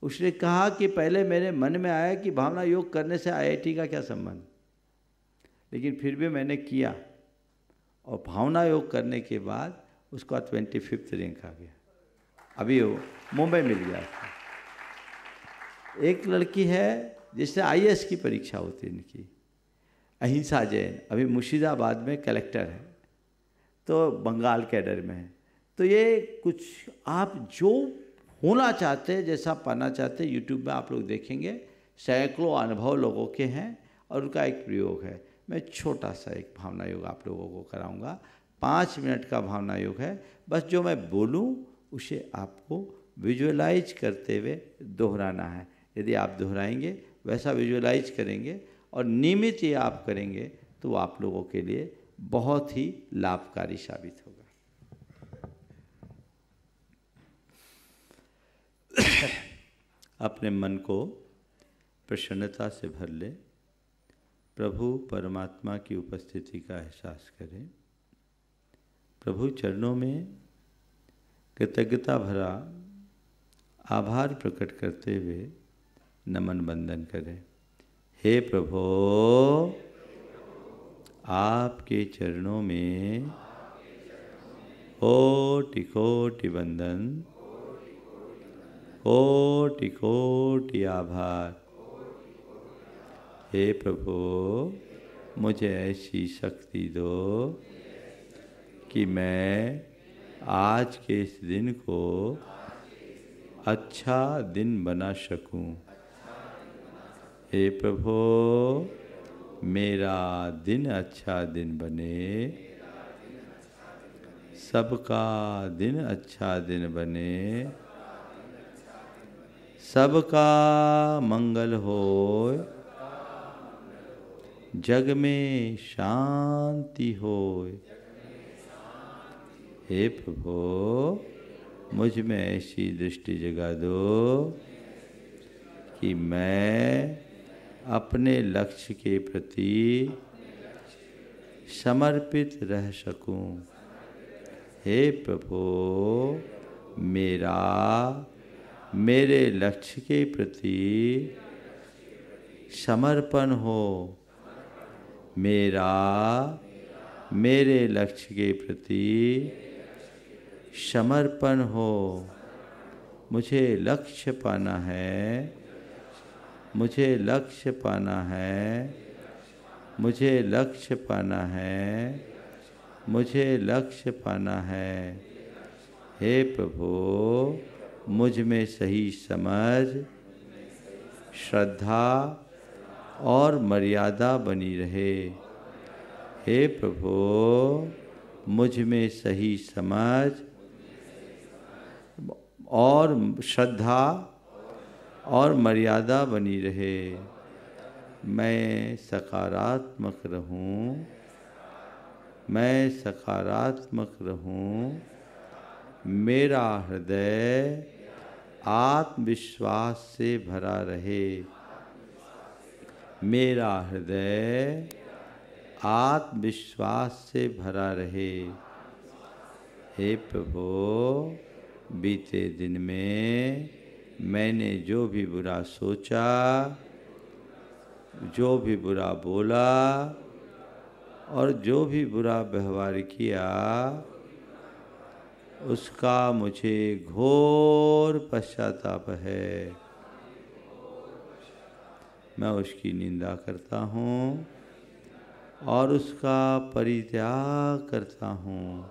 S1: उसने कहा कि पहले मेरे मन में आया कि भावना योग करने से IIT का क्या संबंध, लेकिन फिर भी मैंने किया और भावना योग करने के बाद उसका 25th रैंक आ गया। अभी वो मुंबई मिल गया था। एक लड़की है जिससे IAS की परीक्षा होती है इनकी, अहिंसा जैन, अभी मुर्शिदाबाद में कलेक्टर है, तो बंगाल कैडर में है। तो ये कुछ आप जो होना चाहते हैं, जैसा पाना चाहते हैं। यूट्यूब में आप लोग देखेंगे सैकड़ों अनुभव लोगों के हैं और उनका एक प्रयोग है। मैं छोटा सा एक भावना योग आप लोगों को कराऊंगा। 5 मिनट का भावना योग है। बस जो मैं बोलूं उसे आपको विजुअलाइज करते हुए दोहराना है। यदि आप दोहराएंगे, वैसा विजुअलाइज करेंगे और नियमित ये आप करेंगे तो आप लोगों के लिए बहुत ही लाभकारी साबित होगा। अपने मन को प्रसन्नता से भर ले। प्रभु परमात्मा की उपस्थिति का एहसास करें। प्रभु चरणों में कृतज्ञता भरा आभार प्रकट करते हुए नमन बंदन करें। हे प्रभु, आपके चरणों में कोटि कोटि वंदन, कोटि कोटि आभार। हे प्रभु, मुझे ऐसी शक्ति दो कि मैं आज के इस दिन को अच्छा दिन बना सकूं। हे प्रभु, मेरा दिन अच्छा दिन बने, सबका दिन अच्छा दिन बने, सबका मंगल होय, जग में शांति होय। हे प्रभु, मुझ में ऐसी दृष्टि जगा दो कि मैं अपने लक्ष्य के प्रति समर्पित रह सकूं। हे प्रभु, मेरे लक्ष्य के प्रति समर्पण हो। मेरे लक्ष्य के प्रति समर्पण हो। मुझे लक्ष्य पाना है, मुझे लक्ष्य पाना है, मुझे लक्ष्य पाना है, मुझे लक्ष्य पाना है। हे प्रभु, मुझ में सही समझ, श्रद्धा और मर्यादा बनी रहे। हे प्रभु, मुझ में सही समझ और श्रद्धा और मर्यादा बनी रहे। मैं सकारात्मक रहूं, मैं सकारात्मक रहूं। मेरा हृदय आत्मविश्वास से भरा रहे। मेरा हृदय आत्मविश्वास से भरा रहे। हे प्रभु, बीते दिन में मैंने जो भी बुरा सोचा, जो भी बुरा बोला और जो भी बुरा व्यवहार किया, उसका मुझे घोर पश्चाताप है। मैं उसकी निंदा करता हूँ और उसका परित्याग करता हूँ।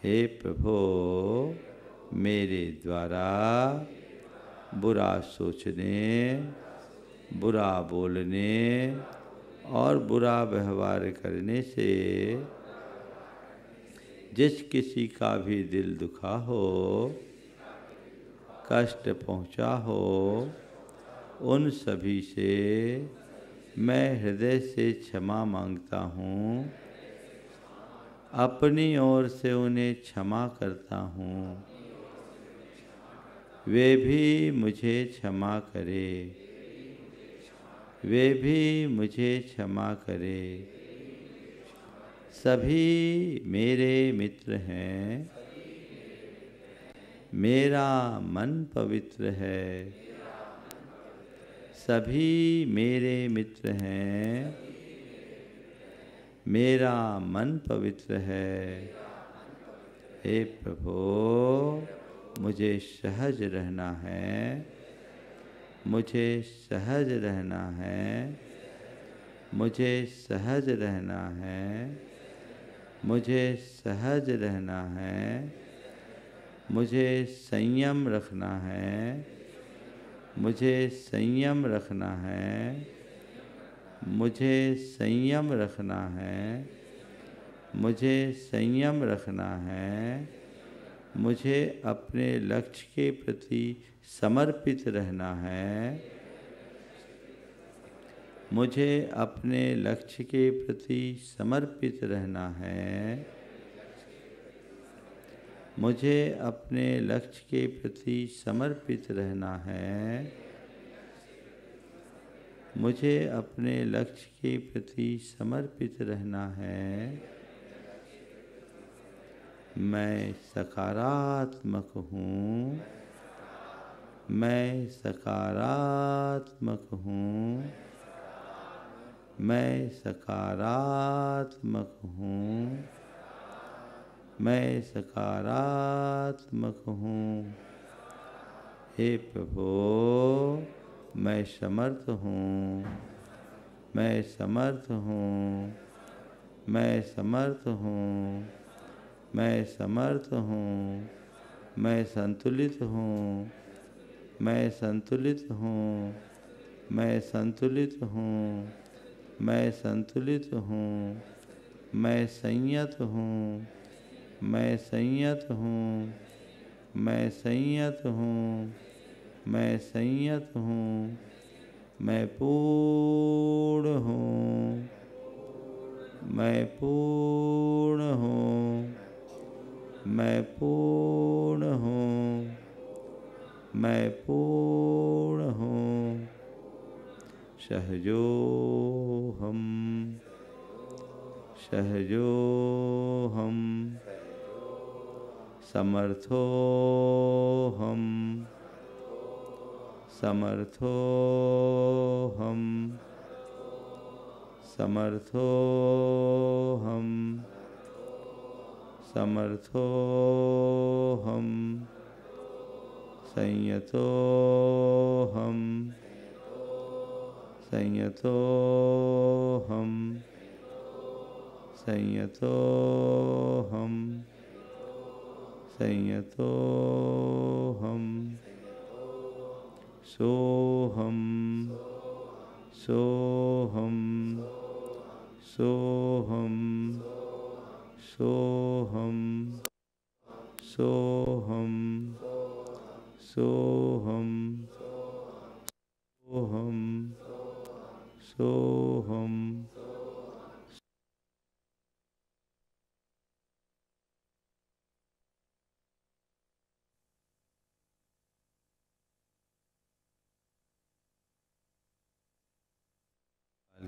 S1: हे प्रभु, मेरे द्वारा बुरा सोचने, बुरा बोलने और बुरा व्यवहार करने से जिस किसी का भी दिल दुखा हो, कष्ट पहुँचा हो, उन सभी से मैं हृदय से क्षमा मांगता हूँ। अपनी ओर से उन्हें क्षमा करता हूँ। वे भी मुझे क्षमा करे, वे भी मुझे क्षमा करे। सभी मेरे मित्र हैं, मेरा मन पवित्र है। सभी मेरे मित्र हैं, मेरा मन पवित्र है। हे प्रभु, मुझे सहज रहना है, मुझे सहज रहना है, मुझे सहज रहना है, मुझे सहज रहना है, मुझे संयम रखना है, मुझे संयम रखना है, मुझे संयम रखना है, मुझे संयम रखना है, मुझे अपने लक्ष्य के प्रति समर्पित रहना है, मुझे अपने लक्ष्य के प्रति समर्पित रहना है, मुझे अपने लक्ष्य के प्रति समर्पित रहना है, मुझे अपने लक्ष्य के प्रति समर्पित रहना है। मैं सकारात्मक हूँ, मैं सकारात्मक हूँ, मैं सकारात्मक हूँ, मैं सकारात्मक हूँ। हे प्रभु, मैं समर्थ हूँ, मैं समर्थ हूँ, मैं समर्थ हूँ, मैं समर्थ हूँ, मैं संतुलित हूँ, मैं संतुलित हूँ, मैं संतुलित हूँ, मैं संतुलित हूँ, मैं संयत हूँ, मैं संयत हूँ, मैं संयत हूँ, मैं संयत हूँ, मैं पूर्ण हूँ, मैं पूर्ण हूँ, मैं पूर्ण हूँ, मैं पूर्ण हूँ। सहजोहम, सहजोहम, समर्थोहम, समर्थोहम, समर्थोहम, समर्थोहम, संयतोहम, संयतोहम, संयतोहम, संयतोहम, सोहम, सोहम, सोहम, सोहम, सोहम, सोहम, सोहम, सोहम।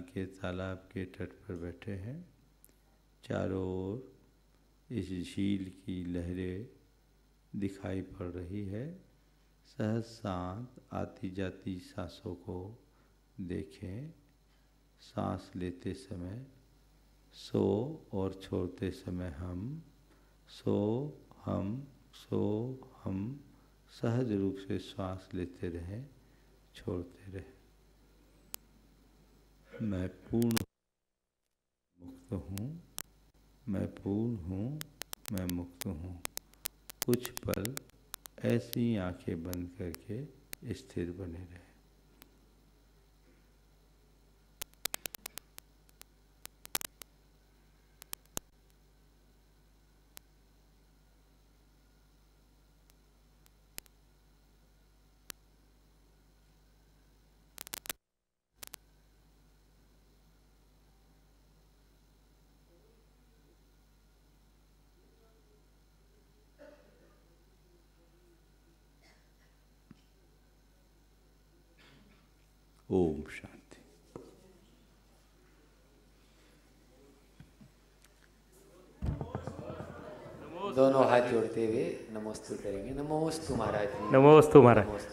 S1: के तालाब के तट पर बैठे हैं। चारों ओर इस झील की लहरें दिखाई पड़ रही है। सहज शांत आती जाती सांसों को देखें। सांस लेते समय सो और छोड़ते समय हम, सो हम, सो हम, सहज रूप से श्वास लेते रहें, छोड़ते रहें। मैं पूर्ण मुक्त हूँ, मैं पूर्ण हूँ, मैं मुक्त हूँ। कुछ पल ऐसी आंखें बंद करके स्थिर बने रहें। ओम शांति।
S3: दोनों हाथ जोड़ते हुए नमोस्तु करेंगे। नमोस्तु महाराज जी।
S2: नमोस्तु महाराज।